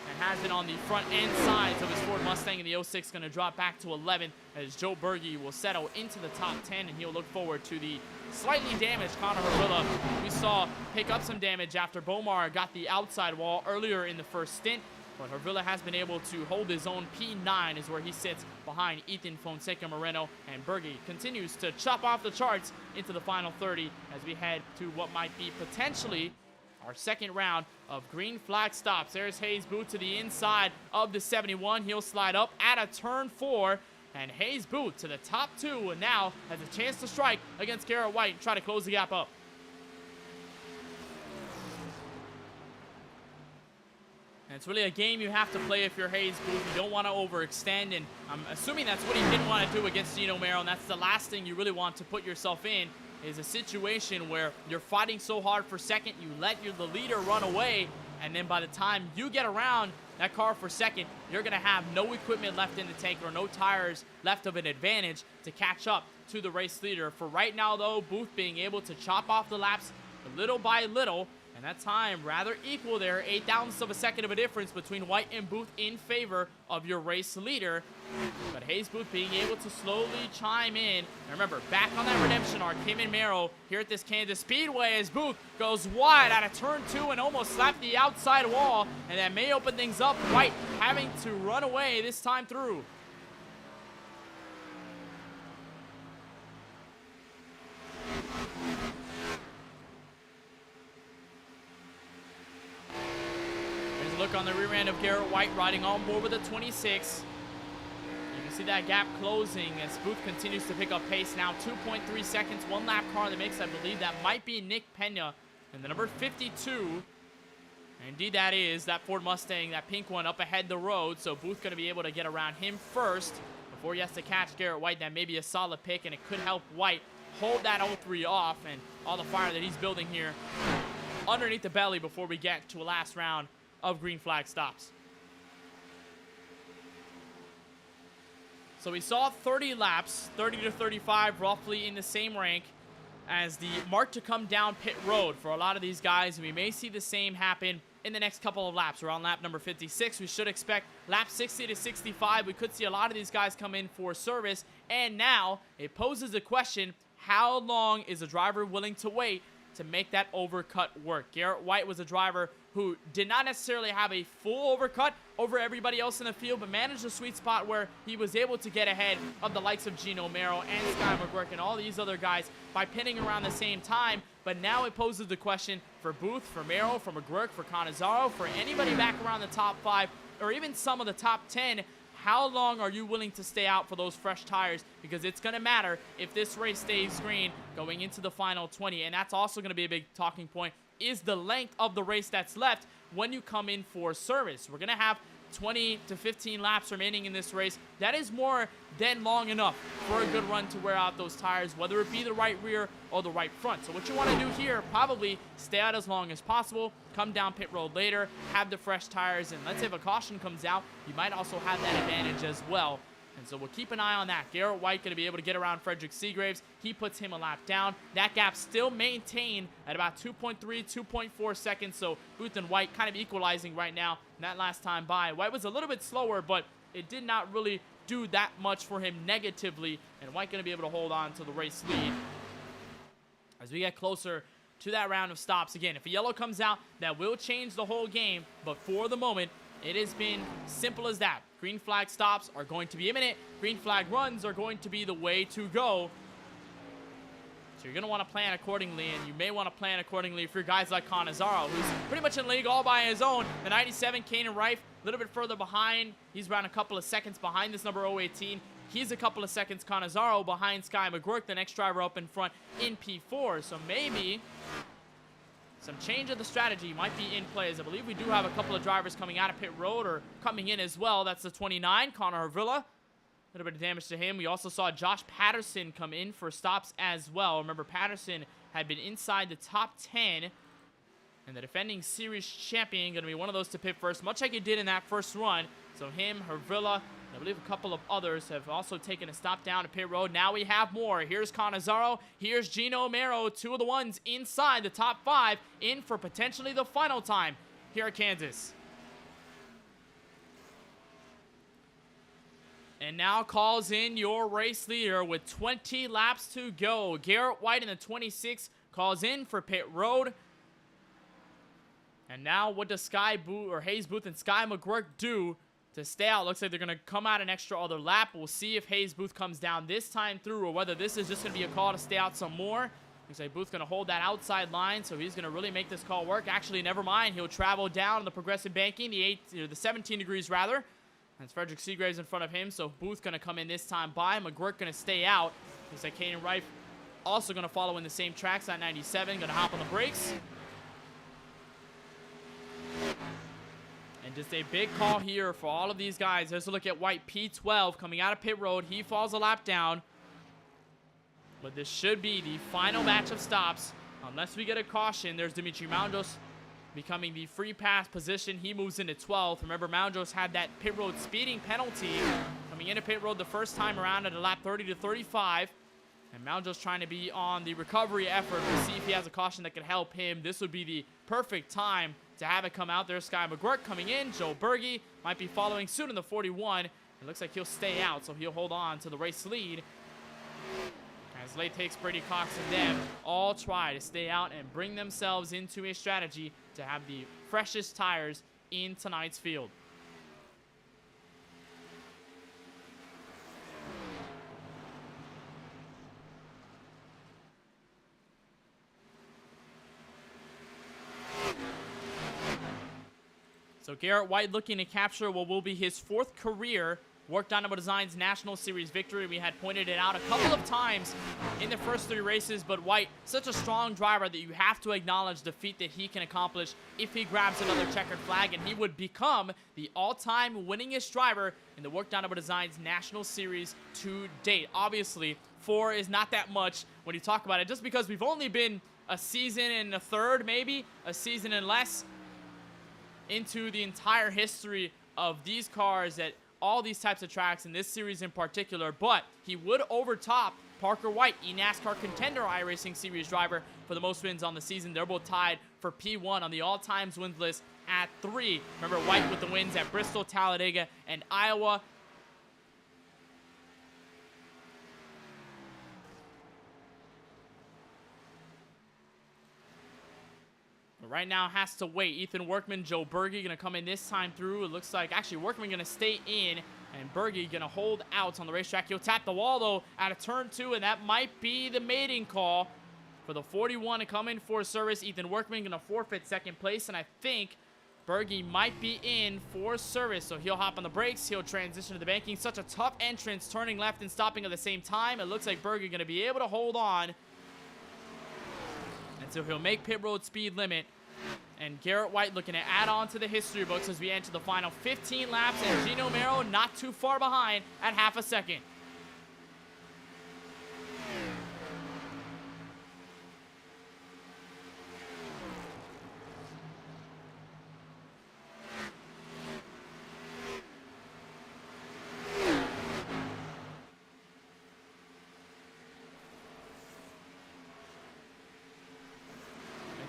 and has it on the front end sides of his Ford Mustang in the 06, going to drop back to 11th as Joe Berge will settle into the top 10, and he'll look forward to the slightly damaged Connor Hervilla we saw pick up some damage after Bomar got the outside wall earlier in the first stint. But Hervilla has been able to hold his own. P9 is where he sits behind Ethan Fonseca Moreno, and Berge continues to chop off the charts into the final 30 as we head to what might be potentially our second round of green flag stops. There's Hayes Booth to the inside of the 71. He'll slide up at a turn 4, and Hayes Booth to the top 2, and now has a chance to strike against Garrett White and try to close the gap up. And it's really a game you have to play if you're Hayes Booth. You don't want to overextend, and I'm assuming that's what he didn't want to do against Gino Mero, and that's the last thing you really want to put yourself in, is a situation where you're fighting so hard for second, you let the leader run away, and then by the time you get around that car for second, you're going to have no equipment left in the tank or no tires left of an advantage to catch up to the race leader. For right now, though, Booth being able to chop off the laps little by little, And that time rather equal there, 0.8 of a second of a difference between White and Booth in favor of your race leader. But Hayes Booth being able to slowly chime in. And remember, back on that redemption arc, him and Mero here at this Kansas Speedway as Booth goes wide out of turn 2 and almost slapped the outside wall. And that may open things up. White having to run away this time through. Look on the rear end of Garrett White riding on board with a 26. You can see that gap closing as Booth continues to pick up pace now. 2.3 seconds, one lap car in the mix. I believe that might be Nick Pena and the number 52. And indeed that is that Ford Mustang, that pink one up ahead the road. So Booth going to be able to get around him first before he has to catch Garrett White. That may be a solid pick and it could help White hold that 03 off and all the fire that he's building here underneath the belly before we get to a last round of green flag stops. So we saw 30 laps, 30 to 35, roughly in the same rank as the mark to come down pit road for a lot of these guys. And we may see the same happen in the next couple of laps. We're on lap number 56. We should expect lap 60 to 65. We could see a lot of these guys come in for service. And now it poses a question, how long is a driver willing to wait to make that overcut work? Garrett White was a driver who did not necessarily have a full overcut over everybody else in the field, but managed a sweet spot where he was able to get ahead of the likes of Gino Mero and Sky McGurk and all these other guys by pinning around the same time. But now it poses the question for Booth, for Mero, for McGurk, for Canizaro, for anybody back around the top 5, or even some of the top 10, how long are you willing to stay out for those fresh tires? Because it's going to matter if this race stays green going into the final 20. And that's also going to be a big talking point, is the length of the race that's left when you come in for service. We're going to have 20 to 15 laps remaining in this race. That is more than long enough for a good run to wear out those tires, whether it be the right rear or the right front. So what you want to do here, probably stay out as long as possible, come down pit road later, have the fresh tires, and let's say if a caution comes out, you might also have that advantage as well. And so we'll keep an eye on that. Garrett White going to be able to get around Frederick Seagraves. He puts him a lap down. That gap still maintained at about 2.3, 2.4 seconds. So Booth and White kind of equalizing right now. And that last time by, White was a little bit slower, but it did not really do that much for him negatively. And White going to be able to hold on to the race lead as we get closer to that round of stops. Again, if a yellow comes out, that will change the whole game. But for the moment, it has been simple as that. Green flag stops are going to be imminent. Green flag runs are going to be the way to go. So you're going to want to plan accordingly, and you may want to plan accordingly for guys like Canizaro, who's pretty much in league all by his own. The 97, Kanan Rife, a little bit further behind. He's around a couple of seconds behind this number 018. He's a couple of seconds, Canizaro, behind Sky McGurk, the next driver up in front in P4. So maybe some change of the strategy might be in play, as I believe we do have a couple of drivers coming out of pit road or coming in as well. That's the 29, Connor Hervilla. A little bit of damage to him. We also saw Josh Patterson come in for stops as well. Remember, Patterson had been inside the top 10. And the defending series champion going to be one of those to pit first, much like he did in that first run. So him, Hervilla, I believe a couple of others have also taken a stop down to pit road. Now we have more. Here's Canizaro. Here's Gino Mero. Two of the ones inside the top 5 in for potentially the final time here at Kansas. And now calls in your race leader with 20 laps to go. Garrett White in the 26 calls in for pit road. And now what does Hayes Booth and Sky McGurk do to stay out? Looks like they're going to come out an extra other lap. We'll see if Hayes Booth comes down this time through or whether this is just going to be a call to stay out some more. Looks like Booth's going to hold that outside line, so he's going to really make this call work. Actually, never mind. He'll travel down the progressive banking, the 17 degrees rather. That's Frederick Seagraves in front of him, so Booth going to come in this time by. McGurk going to stay out. Looks like Kanan Rife also going to follow in the same tracks. That 97 going to hop on the brakes. And just a big call here for all of these guys. Let's look at White, P12, coming out of pit road. He falls a lap down. But this should be the final batch of stops. Unless we get a caution, there's Dimitri Moundros becoming the free pass position. He moves into 12th. Remember, Moundros had that pit road speeding penalty coming into pit road the first time around at a lap 30 to 35. And Maljo's trying to be on the recovery effort to see if he has a caution that could help him. This would be the perfect time to have it come out. There's Sky McGuirk coming in. Joe Berge might be following suit in the 41. It looks like he'll stay out, so he'll hold on to the race lead. As Late Takes, Brady Cox, and them all try to stay out and bring themselves into a strategy to have the freshest tires in tonight's field. So Garrett White looking to capture what will be his 4th career WORC Dynamo Designs National Series victory. We had pointed it out a couple of times in the first 3 races, but White, such a strong driver that you have to acknowledge the feat that he can accomplish if he grabs another checkered flag, and he would become the all-time winningest driver in the WORC Dynamo Designs National Series to date. Obviously, 4 is not that much when you talk about it, just because we've only been a season and a third, maybe, a season and less into the entire history of these cars at all these types of tracks in this series in particular, but he would overtop Parker White, eNASCAR Contender iRacing Series driver, for the most wins on the season. They're both tied for P1 on the all-times wins list at 3. Remember, White with the wins at Bristol, Talladega, and Iowa. Right now has to wait. Ethan Workman, Joe Berge going to come in this time through. It looks like actually Workman going to stay in and Berge going to hold out on the racetrack. He'll tap the wall though at a turn 2, and that might be the mating call for the 41 to come in for service. Ethan Workman going to forfeit 2nd place, and I think Berge might be in for service, so he'll hop on the brakes. He'll transition to the banking. Such a tough entrance, turning left and stopping at the same time. It looks like Berge going to be able to hold on, and so he'll make pit road speed limit. And Garrett White looking to add on to the history books as we enter the final 15 laps, and Gino Mero not too far behind at half a second.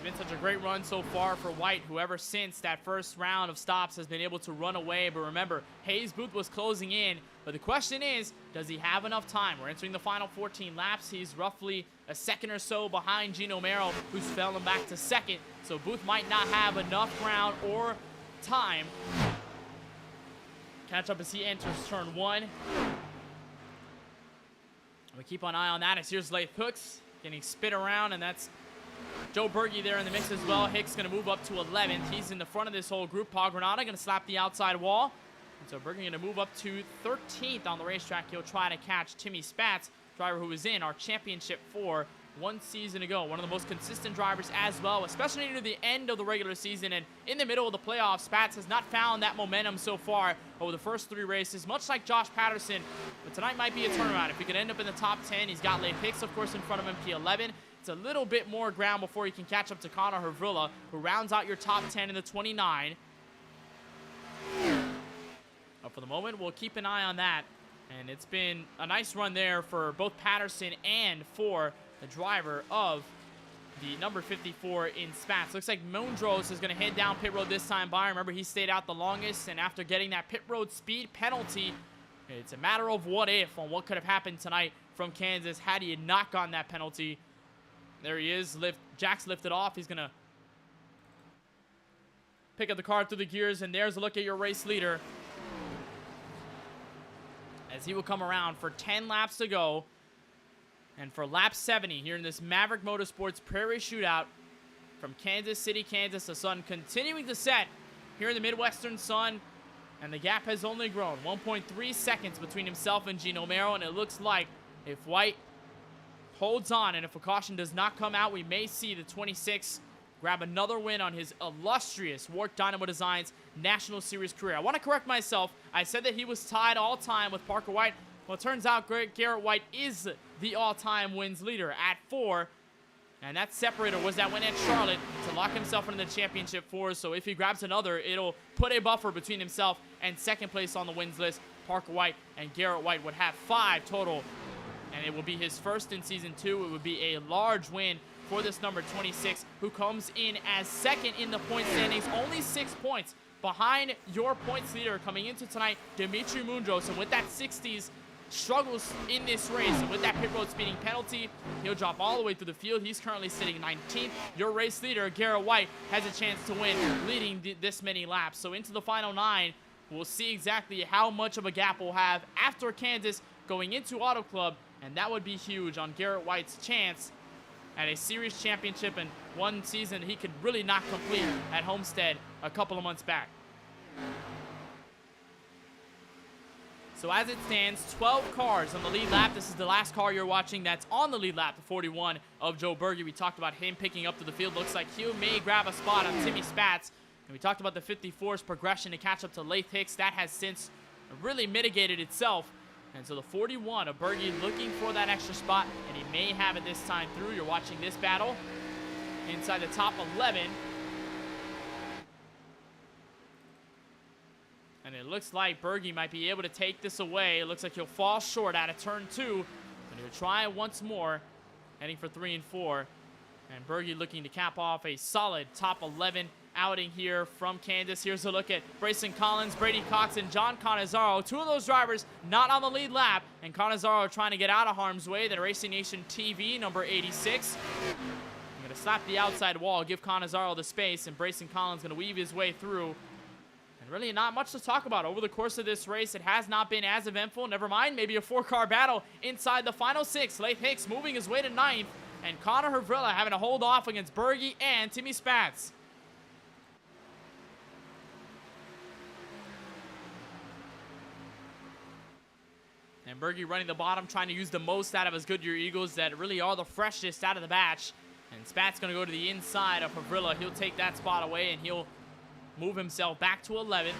Been such a great run so far for White, who ever since that first round of stops has been able to run away. But remember, Hayes Booth was closing in, but the question is, does he have enough time? We're entering the final 14 laps. He's roughly a second or so behind Gino Mero, who's fallen back to 2nd, so Booth might not have enough ground or time. Catch up as he enters turn 1. We keep an eye on that as here's Lath Hooks getting spit around, and that's Joe Berge there in the mix as well. Hicks going to move up to 11th. He's in the front of this whole group. Paul Granada going to slap the outside wall. And so Berge going to move up to 13th on the racetrack. He'll try to catch Timmy Spatz, driver who was in our championship 4 1 season ago. One of the most consistent drivers as well, especially near the end of the regular season and in the middle of the playoffs. Spatz has not found that momentum so far over the first 3 races, much like Josh Patterson. But tonight might be a turnaround. If he could end up in the top 10, he's got Lane Hicks, of course, in front of him, P11. It's a little bit more ground before you can catch up to Connor Hervilla, who rounds out your top 10 in the 29. But for the moment, we'll keep an eye on that. And it's been a nice run there for both Patterson and for the driver of the number 54 in Spatz. Looks like Mondros is going to head down pit road this time by. Remember, he stayed out the longest, and after getting that pit road speed penalty, it's a matter of what if on what could have happened tonight from Kansas had he not gotten that penalty. There he is. Jack's lifted off. He's going to pick up the car through the gears, and there's a look at your race leader as he will come around for 10 laps to go. And for lap 70 here in this Maverick Motorsports Prairie Shootout from Kansas City, Kansas, the sun continuing to set here in the Midwestern sun, and the gap has only grown. 1.3 seconds between himself and Gino Mero, and it looks like if White holds on and if a caution does not come out, we may see the 26 grab another win on his illustrious WORC Dynamo Designs National Series career. I want to correct myself. I said that he was tied all-time with Parker White. Well, it turns out Garrett White is the all-time wins leader at 4. And that separator was that win at Charlotte to lock himself into the championship 4. So if he grabs another, it'll put a buffer between himself and 2nd place on the wins list. Parker White and Garrett White would have 5 total and it will be his first in Season 2. It would be a large win for this number 26, who comes in as second in the point standings, only 6 points behind your points leader coming into tonight, Dimitri Mundros. And with that 60s struggles in this race, and with that pit road speeding penalty, he'll drop all the way through the field. He's currently sitting 19th. Your race leader, Garrett White, has a chance to win, leading this many laps. So into the final 9, we'll see exactly how much of a gap we'll have after Kansas going into Auto Club, and that would be huge on Garrett White's chance at a series championship, and one season he could really not complete at Homestead a couple of months back. So as it stands, 12 cars on the lead lap. This is the last car you're watching that's on the lead lap, the 41 of Joe Berge. We talked about him picking up to the field. Looks like he may grab a spot on Timmy Spatz. And we talked about the 54's progression to catch up to Laith Hicks. That has since really mitigated itself. And so the 41 of Berge looking for that extra spot, and he may have it this time through. You're watching this battle inside the top 11. And it looks like Berge might be able to take this away. It looks like he'll fall short out of turn 2. And he'll try once more, heading for 3 and 4. And Berge looking to cap off a solid top 11 outing here from Kansas. Here's a look at Brayson Collins, Brady Cox, and John Cannizzaro. 2 of those drivers not on the lead lap. And Cannizzaro trying to get out of harm's way. Then Racing Nation TV, number 86. I'm going to slap the outside wall, give Cannizzaro the space, and Brayson Collins going to weave his way through. And really not much to talk about over the course of this race. It has not been as eventful. Never mind, maybe a 4-car battle inside the final 6. Laith Hicks moving his way to 9th. And Connor Hervrilla having to hold off against Berge and Timmy Spatz. And Berge running the bottom, trying to use the most out of his Goodyear Eagles that really are the freshest out of the batch. And Spatz going to go to the inside of Hervrilla. He'll take that spot away, and he'll move himself back to 11th.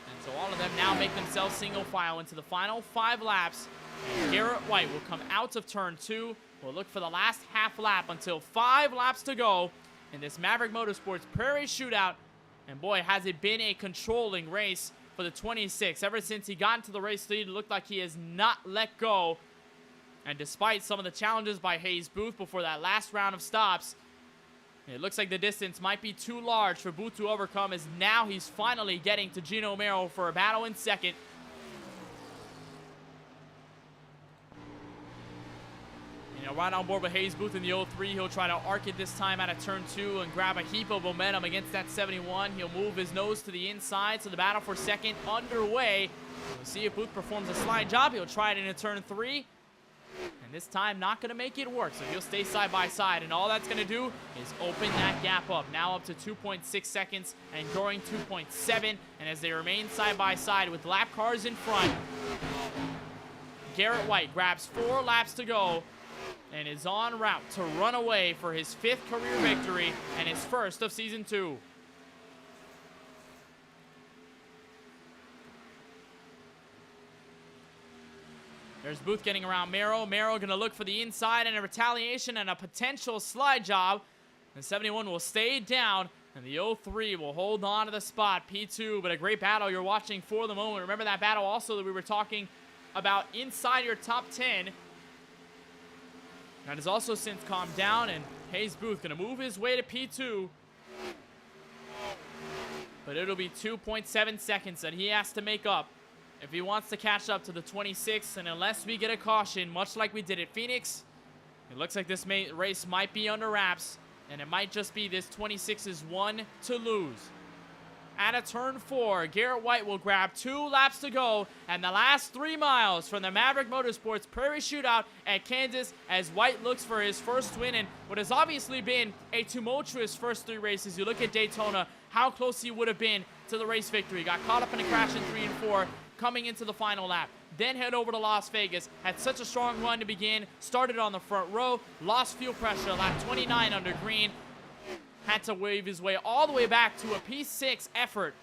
And so all of them now make themselves single file into the final 5 laps. And Garrett White will come out of turn 2. We'll look for the last half lap until 5 laps to go in this Maverick Motorsports Prairie Shootout. And boy, has it been a controlling race for the 26. Ever since he got into the race lead, it looked like he has not let go. And despite some of the challenges by Hayes Booth before that last round of stops, it looks like the distance might be too large for Booth to overcome, as now he's finally getting to Gino Mero for a battle in second. You know, right on board with Hayes Booth in the 03. He'll try to arc it this time out of turn 2 and grab a heap of momentum against that 71. He'll move his nose to the inside, so the battle for second underway. We'll see if Booth performs a slide job. He'll try it into turn 3. And this time, not going to make it work, so he'll stay side by side. And all that's going to do is open that gap up. Now up to 2.6 seconds and growing 2.7. And as they remain side by side with lap cars in front, Garrett White grabs 4 laps to go and is en route to run away for his 5th career victory and his first of season 2. There's Booth getting around Mero. Mero going to look for the inside and a retaliation and a potential slide job. The 71 will stay down, and the 03 will hold on to the spot. P2, but a great battle you're watching for the moment. Remember that battle also that we were talking about inside your top 10. That has also since calmed down, and Hayes Booth going to move his way to P2. But it'll be 2.7 seconds that he has to make up if he wants to catch up to the 26, and unless we get a caution, much like we did at Phoenix, it looks like this race might be under wraps, and it might just be this 26's one to lose. At a turn 4, Garrett White will grab 2 laps to go, and the last 3 miles from the Maverick Motorsports Prairie Shootout at Kansas, as White looks for his first win in what has obviously been a tumultuous first 3 races. You look at Daytona, how close he would have been to the race victory. Got caught up in a crash in 3 and 4. Coming into the final lap, then head over to Las Vegas, had such a strong run to begin, started on the front row, lost fuel pressure, lap 29 under green, had to wave his way all the way back to a P6 effort,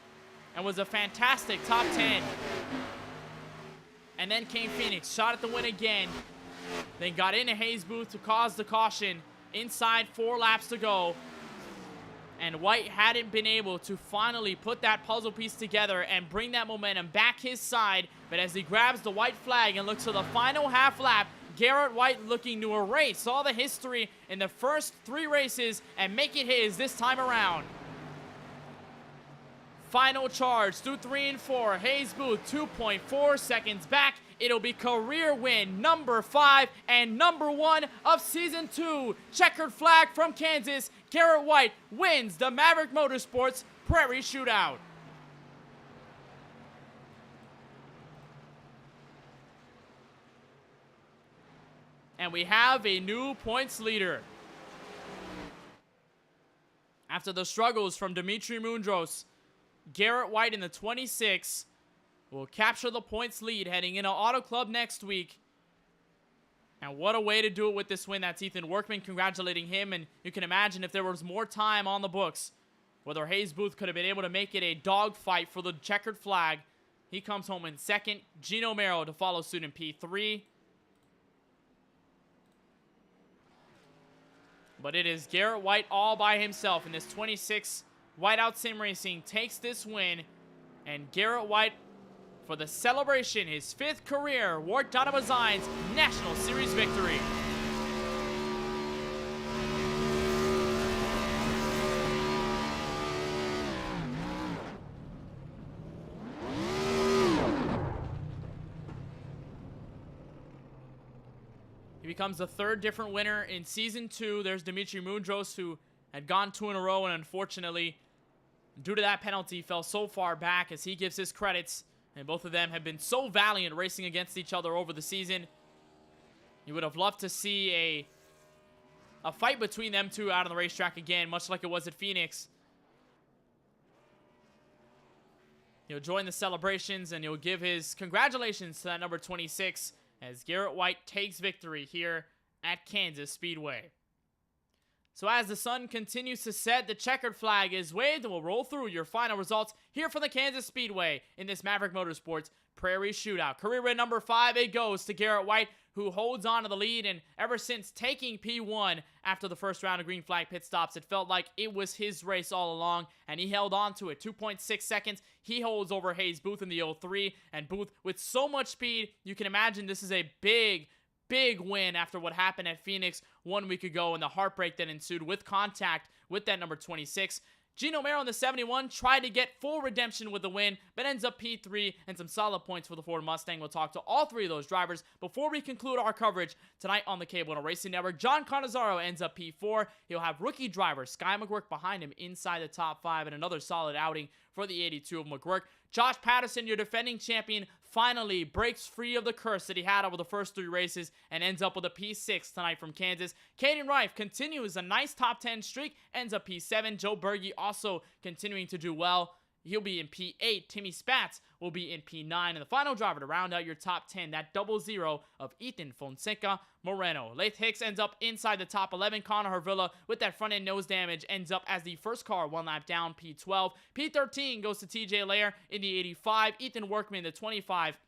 and was a fantastic top 10. And then came Phoenix, shot at the win again, then got into Hayes Booth to cause the caution, inside 4 laps to go, and White hadn't been able to finally put that puzzle piece together and bring that momentum back his side. But as he grabs the white flag and looks to the final half lap, Garrett White looking to erase all the history in the first 3 races and make it his this time around. Final charge through 3 and 4. Hayes Booth 2.4 seconds back. It'll be career win number 5 and number 1 of season 2. Checkered flag from Kansas. Garrett White wins the Maverick Motorsports Prairie Shootout. And we have a new points leader. After the struggles from Dimitri Mundros, Garrett White in the 26 will capture the points lead heading into Auto Club next week. And what a way to do it with this win. That's Ethan Workman congratulating him. And you can imagine if there was more time on the books, whether Hayes Booth could have been able to make it a dogfight for the checkered flag. He comes home in second. Gino Mero to follow suit in P3. But it is Garrett White all by himself in this 26. Whiteout Sim Racing takes this win. And Garrett White, for the celebration, his 5th career WORC Dynamo Designs National Series victory. He becomes the 3rd different winner in Season 2. There's Dimitri Mundros, who had gone 2 in a row, and unfortunately, due to that penalty, fell so far back as he gives his credits. And both of them have been so valiant racing against each other over the season. You would have loved to see a fight between them two out on the racetrack again, much like it was at Phoenix. He'll join the celebrations, and he'll give his congratulations to that number 26 as Garrett White takes victory here at Kansas Speedway. So as the sun continues to set, the checkered flag is waved, and we'll roll through your final results here from the Kansas Speedway in this Maverick Motorsports Prairie Shootout. Career win number 5, it goes to Garrett White, who holds on to the lead, and ever since taking P1 after the first round of green flag pit stops, it felt like it was his race all along, and he held on to it. 2.6 seconds, he holds over Hayes Booth in the 03, and Booth with so much speed, you can imagine this is a big win after what happened at Phoenix 1 week ago and the heartbreak that ensued with contact with that number 26. Gino Mero in the 71 tried to get full redemption with the win, but ends up P3 and some solid points for the Ford Mustang. We'll talk to all 3 of those drivers before we conclude our coverage tonight on the KBueno Racing Network. John Cannizzaro ends up P4. He'll have rookie driver Sky McGuirk behind him inside the top 5, and another solid outing for the 82 of McGuirk. Josh Patterson, your defending champion, finally breaks free of the curse that he had over the first 3 races and ends up with a P6 tonight from Kansas. Caden Reif continues a nice top 10 streak, ends up P7. Joe Berge also continuing to do well. He'll be in P8. Timmy Spatz will be in P9. And the final driver to round out your top 10, that 00 of Ethan Fonseca Moreno. Lath Hicks ends up inside the top 11. Connor Hervilla with that front end nose damage ends up as the first car 1 lap down, P12. P13 goes to TJ Lair in the 85. Ethan Workman, the 25.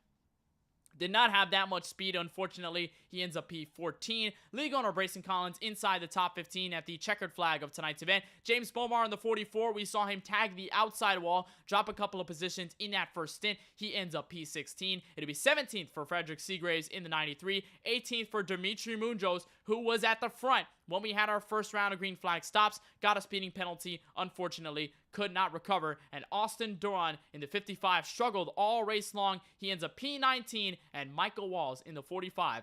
Did not have that much speed, unfortunately. He ends up P14. League owner Brayson Collins inside the top 15 at the checkered flag of tonight's event. James Bomar in the 44. We saw him tag the outside wall, drop a couple of positions in that first stint. He ends up P16. It'll be 17th for Frederick Seagraves in the 93. 18th for Dimitri Mundros, who was at the front when we had our first round of green flag stops. Got a speeding penalty, unfortunately. Could not recover. And Austin Duran in the 55 struggled all race long. He ends up P19, and Michael Walls in the 45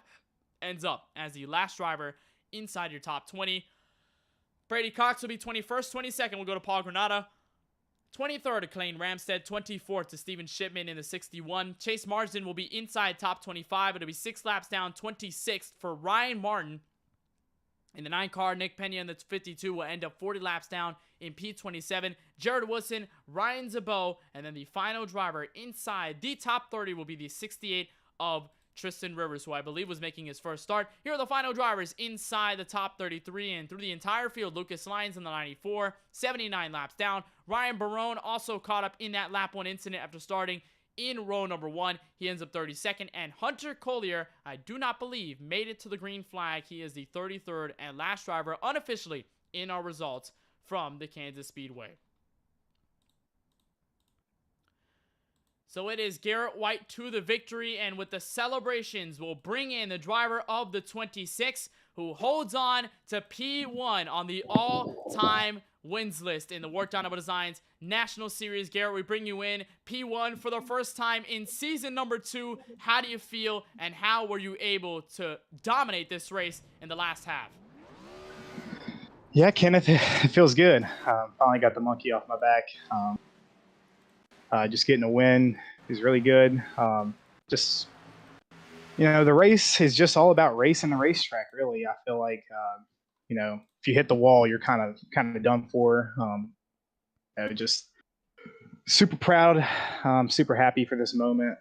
ends up as the last driver inside your top 20. Brady Cox will be 21st. 22nd will go to Paul Granada. 23rd to Clayton Ramstead. 24th to Steven Shipman in the 61. Chase Marsden will be inside top 25. It'll be 6 laps down. 26th for Ryan Martin. In the 9 car, Nick Pena in the 52 will end up 40 laps down in P27. Jared Wilson, Ryan Zabot, and then the final driver inside the top 30 will be the 68 of Tristan Rivers, who I believe was making his first start. Here are the final drivers inside the top 33, and through the entire field, Lucas Lyons in the 94, 79 laps down. Ryan Barone also caught up in that lap 1 incident after starting in row number 1. He ends up 32nd. And Hunter Collier, I do not believe, made it to the green flag. He is the 33rd and last driver unofficially in our results from the Kansas Speedway. So it is Garrett White to the victory, and with the celebrations, we'll bring in the driver of the 26, who holds on to P1 on the all-time wins list in the WORC Dynamo Designs National Series. Garrett, we bring you in P1 for the first time in season number 2. How do you feel, and how were you able to dominate this race in the last half? Yeah, Kenneth, it feels good. Finally got the monkey off my back. Just getting a win is really good. Just, the race is just all about racing the racetrack, really. I feel like, if you hit the wall, you're kind of done for. Just super proud. Super happy for this moment.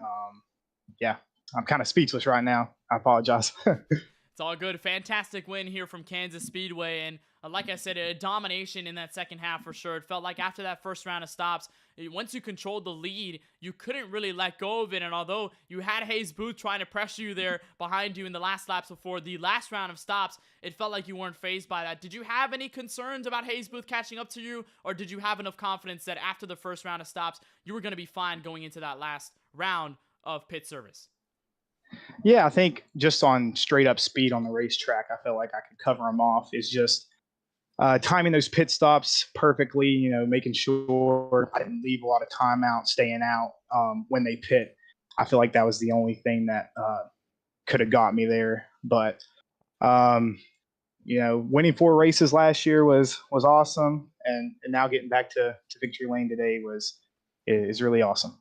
Yeah, I'm kind of speechless right now. I apologize. It's all good. Fantastic win here from Kansas Speedway. And like I said, a domination in that second half for sure. It felt like after that first round of stops, once you controlled the lead, you couldn't really let go of it. And although you had Hayes Booth trying to pressure you there behind you in the last laps before the last round of stops, it felt like you weren't fazed by that. Did you have any concerns about Hayes Booth catching up to you? Or did you have enough confidence that after the first round of stops, you were going to be fine going into that last round of pit service? Yeah, I think just on straight up speed on the racetrack, I felt like I could cover them off. It's just timing those pit stops perfectly, making sure I didn't leave a lot of time out, staying out when they pit. I feel like that was the only thing that could have got me there. But, winning 4 races last year was awesome. And now getting back to victory lane today is really awesome.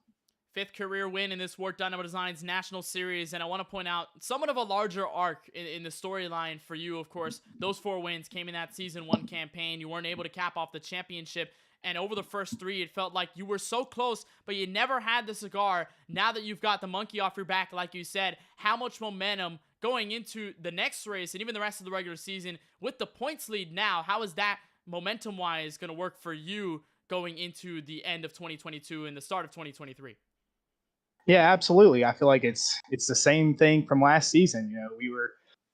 5th career win in this WORC Dynamo Designs National Series, and I want to point out somewhat of a larger arc in the storyline for you. Of course, those 4 wins came in that Season 1 campaign. You weren't able to cap off the championship, and over the first 3, it felt like you were so close, but you never had the cigar. Now that you've got the monkey off your back, like you said, how much momentum going into the next race and even the rest of the regular season with the points lead now? How is that momentum-wise going to work for you going into the end of 2022 and the start of 2023? Yeah, absolutely. I feel like it's the same thing from last season. We were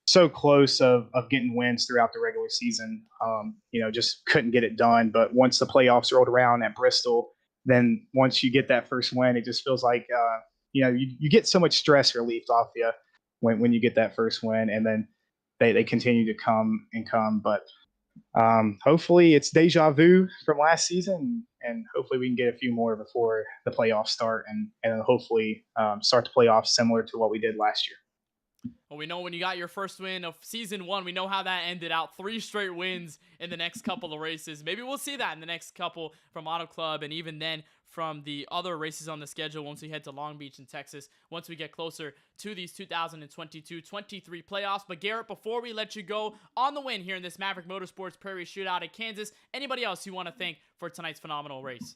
so close of getting wins throughout the regular season. Just couldn't get it done. But once the playoffs rolled around at Bristol, then once you get that first win, it just feels like you get so much stress relief off you when you get that first win, and then they continue to come. But hopefully it's deja vu from last season, and hopefully we can get a few more before the playoffs start, and hopefully start the playoffs similar to what we did last year. Well, we know when you got your first win of Season 1, we know how that ended out. 3 straight wins in the next couple of races. Maybe we'll see that in the next couple from Auto Club, and even then from the other races on the schedule once we head to Long Beach in Texas, once we get closer to these 2022-23 playoffs. But Garrett, before we let you go on the win here in this Maverick Motorsports Prairie Shootout at Kansas, anybody else you want to thank for tonight's phenomenal race?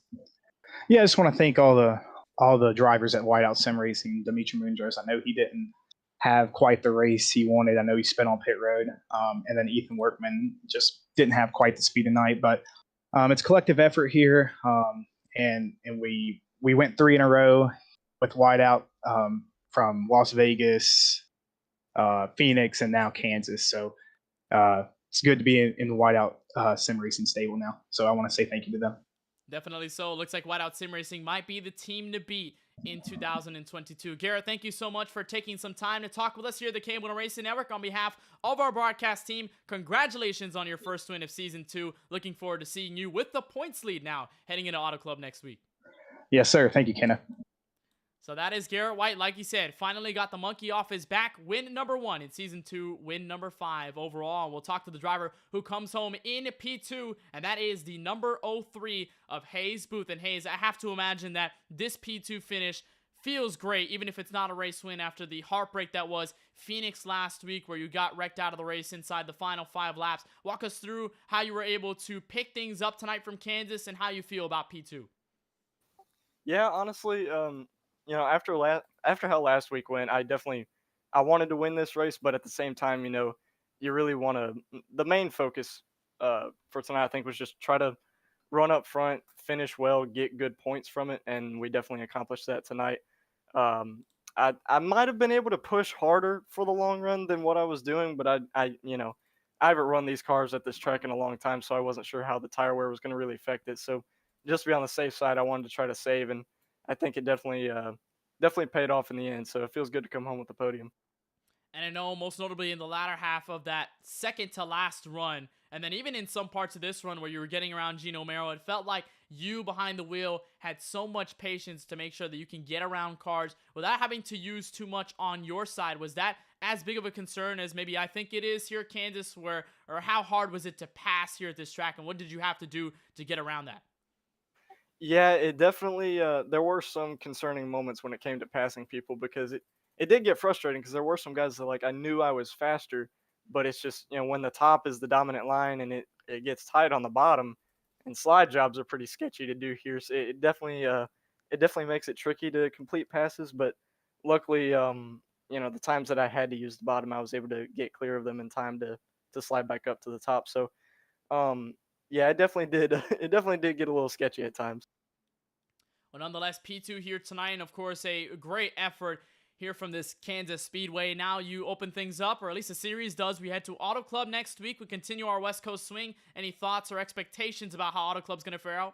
Yeah, I just want to thank all the drivers at Whiteout Sim Racing. Dimitri Munoz, I know he didn't have quite the race he wanted. I know he spent on pit road. And then Ethan Workman just didn't have quite the speed tonight. But it's collective effort here. And we went 3 in a row with Whiteout from Las Vegas, Phoenix, and now Kansas. So it's good to be in the Whiteout Sim Racing stable now. So I want to say thank you to them. Definitely so. Looks like Whiteout Sim Racing might be the team to beat in 2022. Garrett, thank you so much for taking some time to talk with us here at the KBueno Racing Network. On behalf of our broadcast team, congratulations on your first win of Season 2. Looking forward to seeing you with the points lead now heading into Auto Club next week. Yes, sir. Thank you, Kenneth. So that is Garrett White. Like you said, finally got the monkey off his back. Win number 1 in Season 2, win number 5 overall. And we'll talk to the driver who comes home in P2, and that is the number 03 of Hayes Booth. And Hayes, I have to imagine that this P2 finish feels great, even if it's not a race win after the heartbreak that was Phoenix last week where you got wrecked out of the race inside the final 5 laps. Walk us through how you were able to pick things up tonight from Kansas and how you feel about P2. Yeah, honestly, after how last week went, I wanted to win this race, but at the same time, you really want to. The main focus for tonight, I think, was just try to run up front, finish well, get good points from it, and we definitely accomplished that tonight. I might have been able to push harder for the long run than what I was doing, but I I haven't run these cars at this track in a long time, so I wasn't sure how the tire wear was going to really affect it. So just to be on the safe side, I wanted to try to save, and I think it definitely paid off in the end. So it feels good to come home with the podium. And I know most notably in the latter half of that second to last run, and then even in some parts of this run where you were getting around Gino Mero, it felt like you behind the wheel had so much patience to make sure that you can get around cars without having to use too much on your side. Was that as big of a concern as maybe I think it is here at Kansas, or how hard was it to pass here at this track, and what did you have to do to get around that? Yeah, it definitely there were some concerning moments when it came to passing people because it did get frustrating because there were some guys that like I knew I was faster, but it's just, when the top is the dominant line and it gets tight on the bottom, and slide jobs are pretty sketchy to do here. So it definitely makes it tricky to complete passes, but luckily the times that I had to use the bottom, I was able to get clear of them in time to slide back up to the top. So um yeah, it definitely did it definitely did get a little sketchy at times. Well, nonetheless, P2 here tonight, and of course, a great effort here from this Kansas Speedway. Now you open things up, or at least the series does. We head to Auto Club next week. We continue our West Coast swing. Any thoughts or expectations about how Auto Club's going to fare out?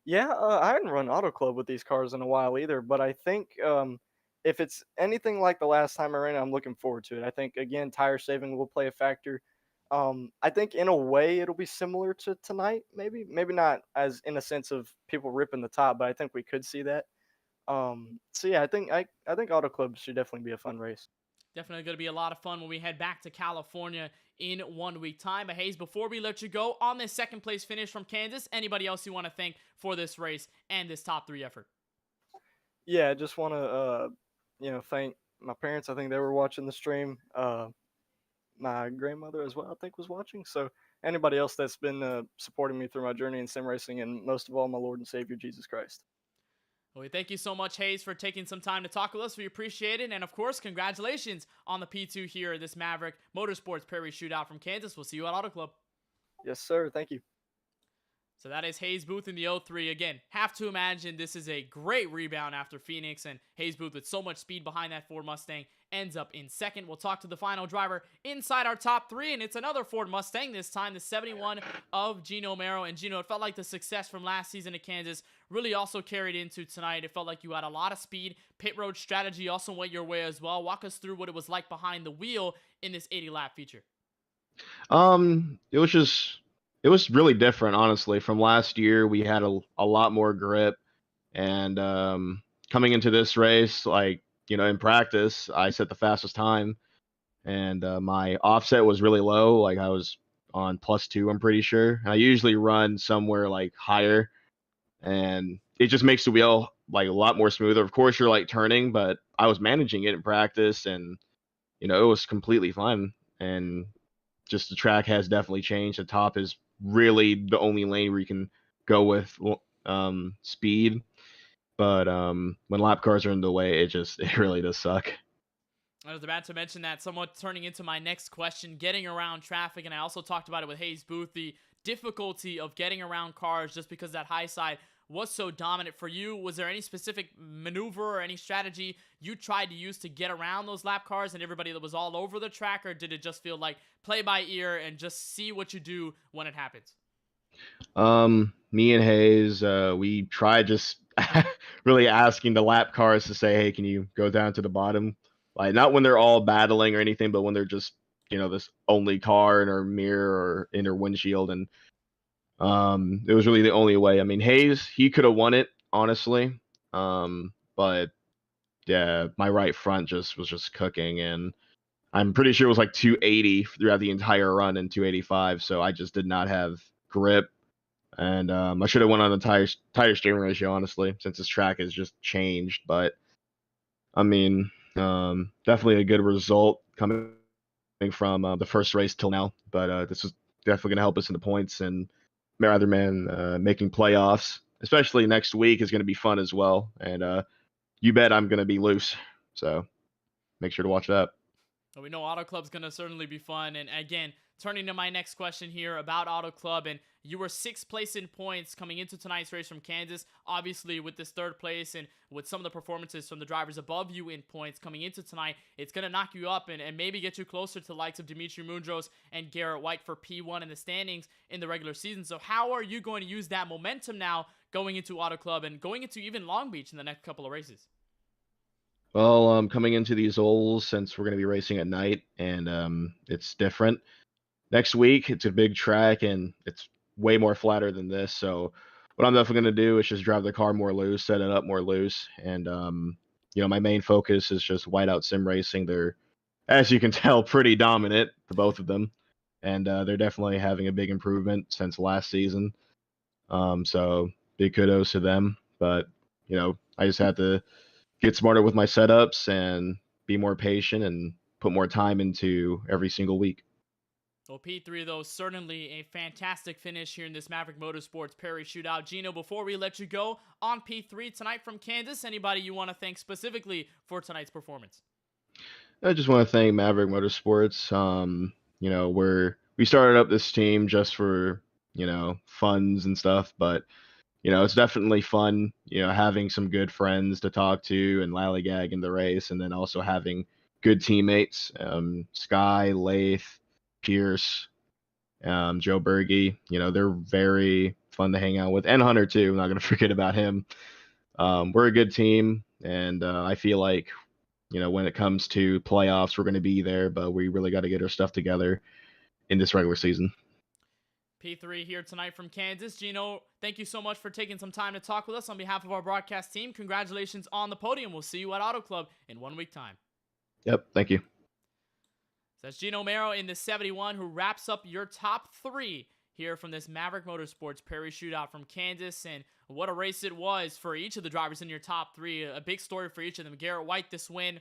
Yeah, I hadn't run Auto Club with these cars in a while either, but I think if it's anything like the last time I ran, I'm looking forward to it. I think again, tire saving will play a factor. I think in a way it'll be similar to tonight, maybe not as in a sense of people ripping the top, but I think we could see that. So yeah, I think Auto Club should definitely be a fun race. Definitely going to be a lot of fun when we head back to California in 1 week time. But Hayes, before we let you go on this second place finish from Kansas, anybody else you want to thank for this race and this top 3 effort? Yeah, I just want to thank my parents. I think they were watching the stream. My grandmother as well, I think, was watching. So anybody else that's been supporting me through my journey in sim racing, and most of all, my Lord and Savior Jesus Christ. Well, thank you so much, Hayes, for taking some time to talk with us. We appreciate it. And of course, congratulations on the P2 here, this Maverick Motorsports Prairie Shootout from Kansas. We'll see you at Auto Club. Yes, sir. Thank you. So that is Hayes Booth in the 03. Again, have to imagine this is a great rebound after Phoenix, and Hayes Booth with so much speed behind that Ford Mustang ends up in second. We'll talk to the final driver inside our top 3, and it's another Ford Mustang, this time the 71 of Gino Mero. And Gino, it felt like the success from last season at Kansas really also carried into tonight. It felt like you had a lot of speed. Pit road strategy also went your way as well. Walk us through what it was like behind the wheel in this 80-lap feature. It was really different, honestly. From last year, we had a lot more grip, and coming into this race, in practice, I set the fastest time, and my offset was really low. Like, I was on +2, I'm pretty sure. I usually run somewhere like higher, and it just makes the wheel like a lot more smoother. Of course, you're like turning, but I was managing it in practice, and it was completely fine. And just the track has definitely changed. The top is really the only lane where you can go with speed, but when lap cars are in the way, it really does suck. I was about to mention that, somewhat turning into my next question, getting around traffic, and I also talked about it with Hayes Booth, the difficulty of getting around cars just because that high side was so dominant for you. Was there any specific maneuver or any strategy you tried to use to get around those lap cars and everybody that was all over the track, or did it just feel like play by ear and just see what you do when it happens? Me and Hayes, we tried just really asking the lap cars to say, hey, can you go down to the bottom? Like, not when they're all battling or anything, but when they're just, this only car in our mirror or in their windshield. And it was really the only way. I mean, Hayes, he could have won it, honestly. But yeah, my right front was just cooking, and I'm pretty sure it was like 280 throughout the entire run and 285. So I just did not have grip, and I should have went on the tire steering ratio, honestly, since this track has just changed. But I mean, definitely a good result coming from the first race till now. But this is definitely going to help us in the points, and rather making playoffs, especially next week, is going to be fun as well. And you bet I'm going to be loose, so make sure to watch that. Well, we know Auto Club's going to certainly be fun. And again, turning to my next question here about Auto Club, and you were 6th place in points coming into tonight's race from Kansas. Obviously, with this 3rd place and with some of the performances from the drivers above you in points coming into tonight, it's going to knock you up and maybe get you closer to the likes of Dimitri Mundros and Garrett White for P1 in the standings in the regular season. So how are you going to use that momentum now going into Auto Club and going into even Long Beach in the next couple of races? Well, coming into these ovals, since we're going to be racing at night and it's different. Next week, it's a big track and it's way more flatter than this. So what I'm definitely going to do is just drive the car more loose, set it up more loose. And, my main focus is just whiteout sim racing. They're, as you can tell, pretty dominant, the both of them. And they're definitely having a big improvement since last season. So big kudos to them. But, I just had to get smarter with my setups and be more patient and put more time into every single week. Well, P3, though, certainly a fantastic finish here in this Maverick Motorsports Prairie Shootout. Gino, before we let you go on P3 tonight from Kansas, anybody you want to thank specifically for tonight's performance? I just want to thank Maverick Motorsports. We started up this team just for, funds and stuff, but it's definitely fun, having some good friends to talk to and lollygag in the race, and then also having good teammates, Sky, Lath, Pierce, Joe Berge. They're very fun to hang out with, and Hunter too. I'm not going to forget about him. We're a good team, and I feel like, when it comes to playoffs, we're going to be there, but we really got to get our stuff together in this regular season. P3 here tonight from Kansas. Gino, thank you so much for taking some time to talk with us on behalf of our broadcast team. Congratulations on the podium. We'll see you at Auto Club in 1 week time. Yep, thank you. That's Gino Mero in the 71 who wraps up your top 3 here from this Maverick Motorsports Prairie Shootout from Kansas. And what a race it was for each of the drivers in your top 3. A big story for each of them. Garrett White, this win,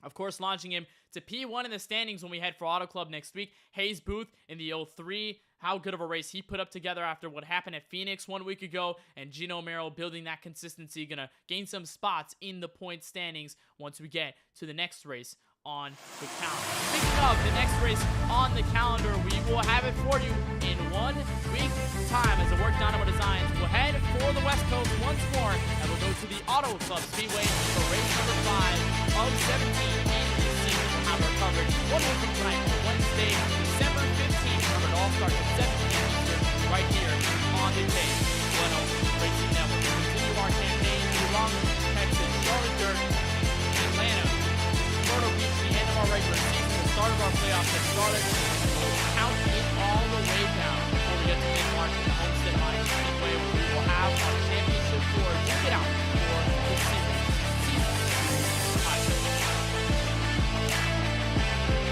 of course, launching him to P1 in the standings when we head for Auto Club next week. Hayes Booth in the 03. How good of a race he put up together after what happened at Phoenix 1 week ago. And Gino Mero building that consistency, going to gain some spots in the point standings once we get to the next race on the calendar. Speaking of the next race on the calendar, we will have it for you in 1 week's time as the WORC Dynamo Designs will head for the West Coast once more, and we'll go to the Auto Club Speedway for race number 5 of 17 in the season. We'll have our coverage 1 week from tonight, Wednesday, December 15th. Remember, it all starts at 7 p.m. Eastern right here on the KBueno Racing Network. We'll continue our campaign through Long Beach, Texas, Charlotte, Dirt, Atlanta, Myrtle Beach, the end of our regular season, the start of our playoffs at Charlotte. We'll count it all the way down before we get to mid-March in the Homestead Mine Speedway, where we will have our championship tour duke it out for the season.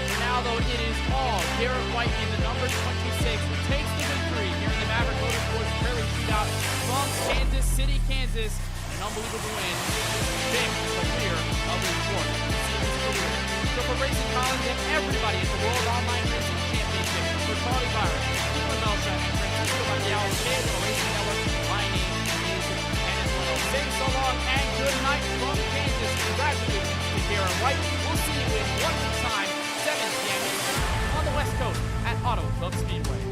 For now, though, it is all Garrett White in the number 26 who takes the victory here in the Maverick Motorsports Prairie Shootout from Kansas City, Kansas. An unbelievable win. Big career of his fourth season career. So for Racing Collins and everybody at the World Online Racing Championship, for Charlie Byron, Stephen Melcha, and Francisco Bandial, KBueno Racing Network, my name is Kenneth Bueno. Saying so long and good night from Kansas. Congratulations to Garrett White. We'll see you in 1 week's time, 7 p.m. Eastern on the West Coast at Auto Club Speedway.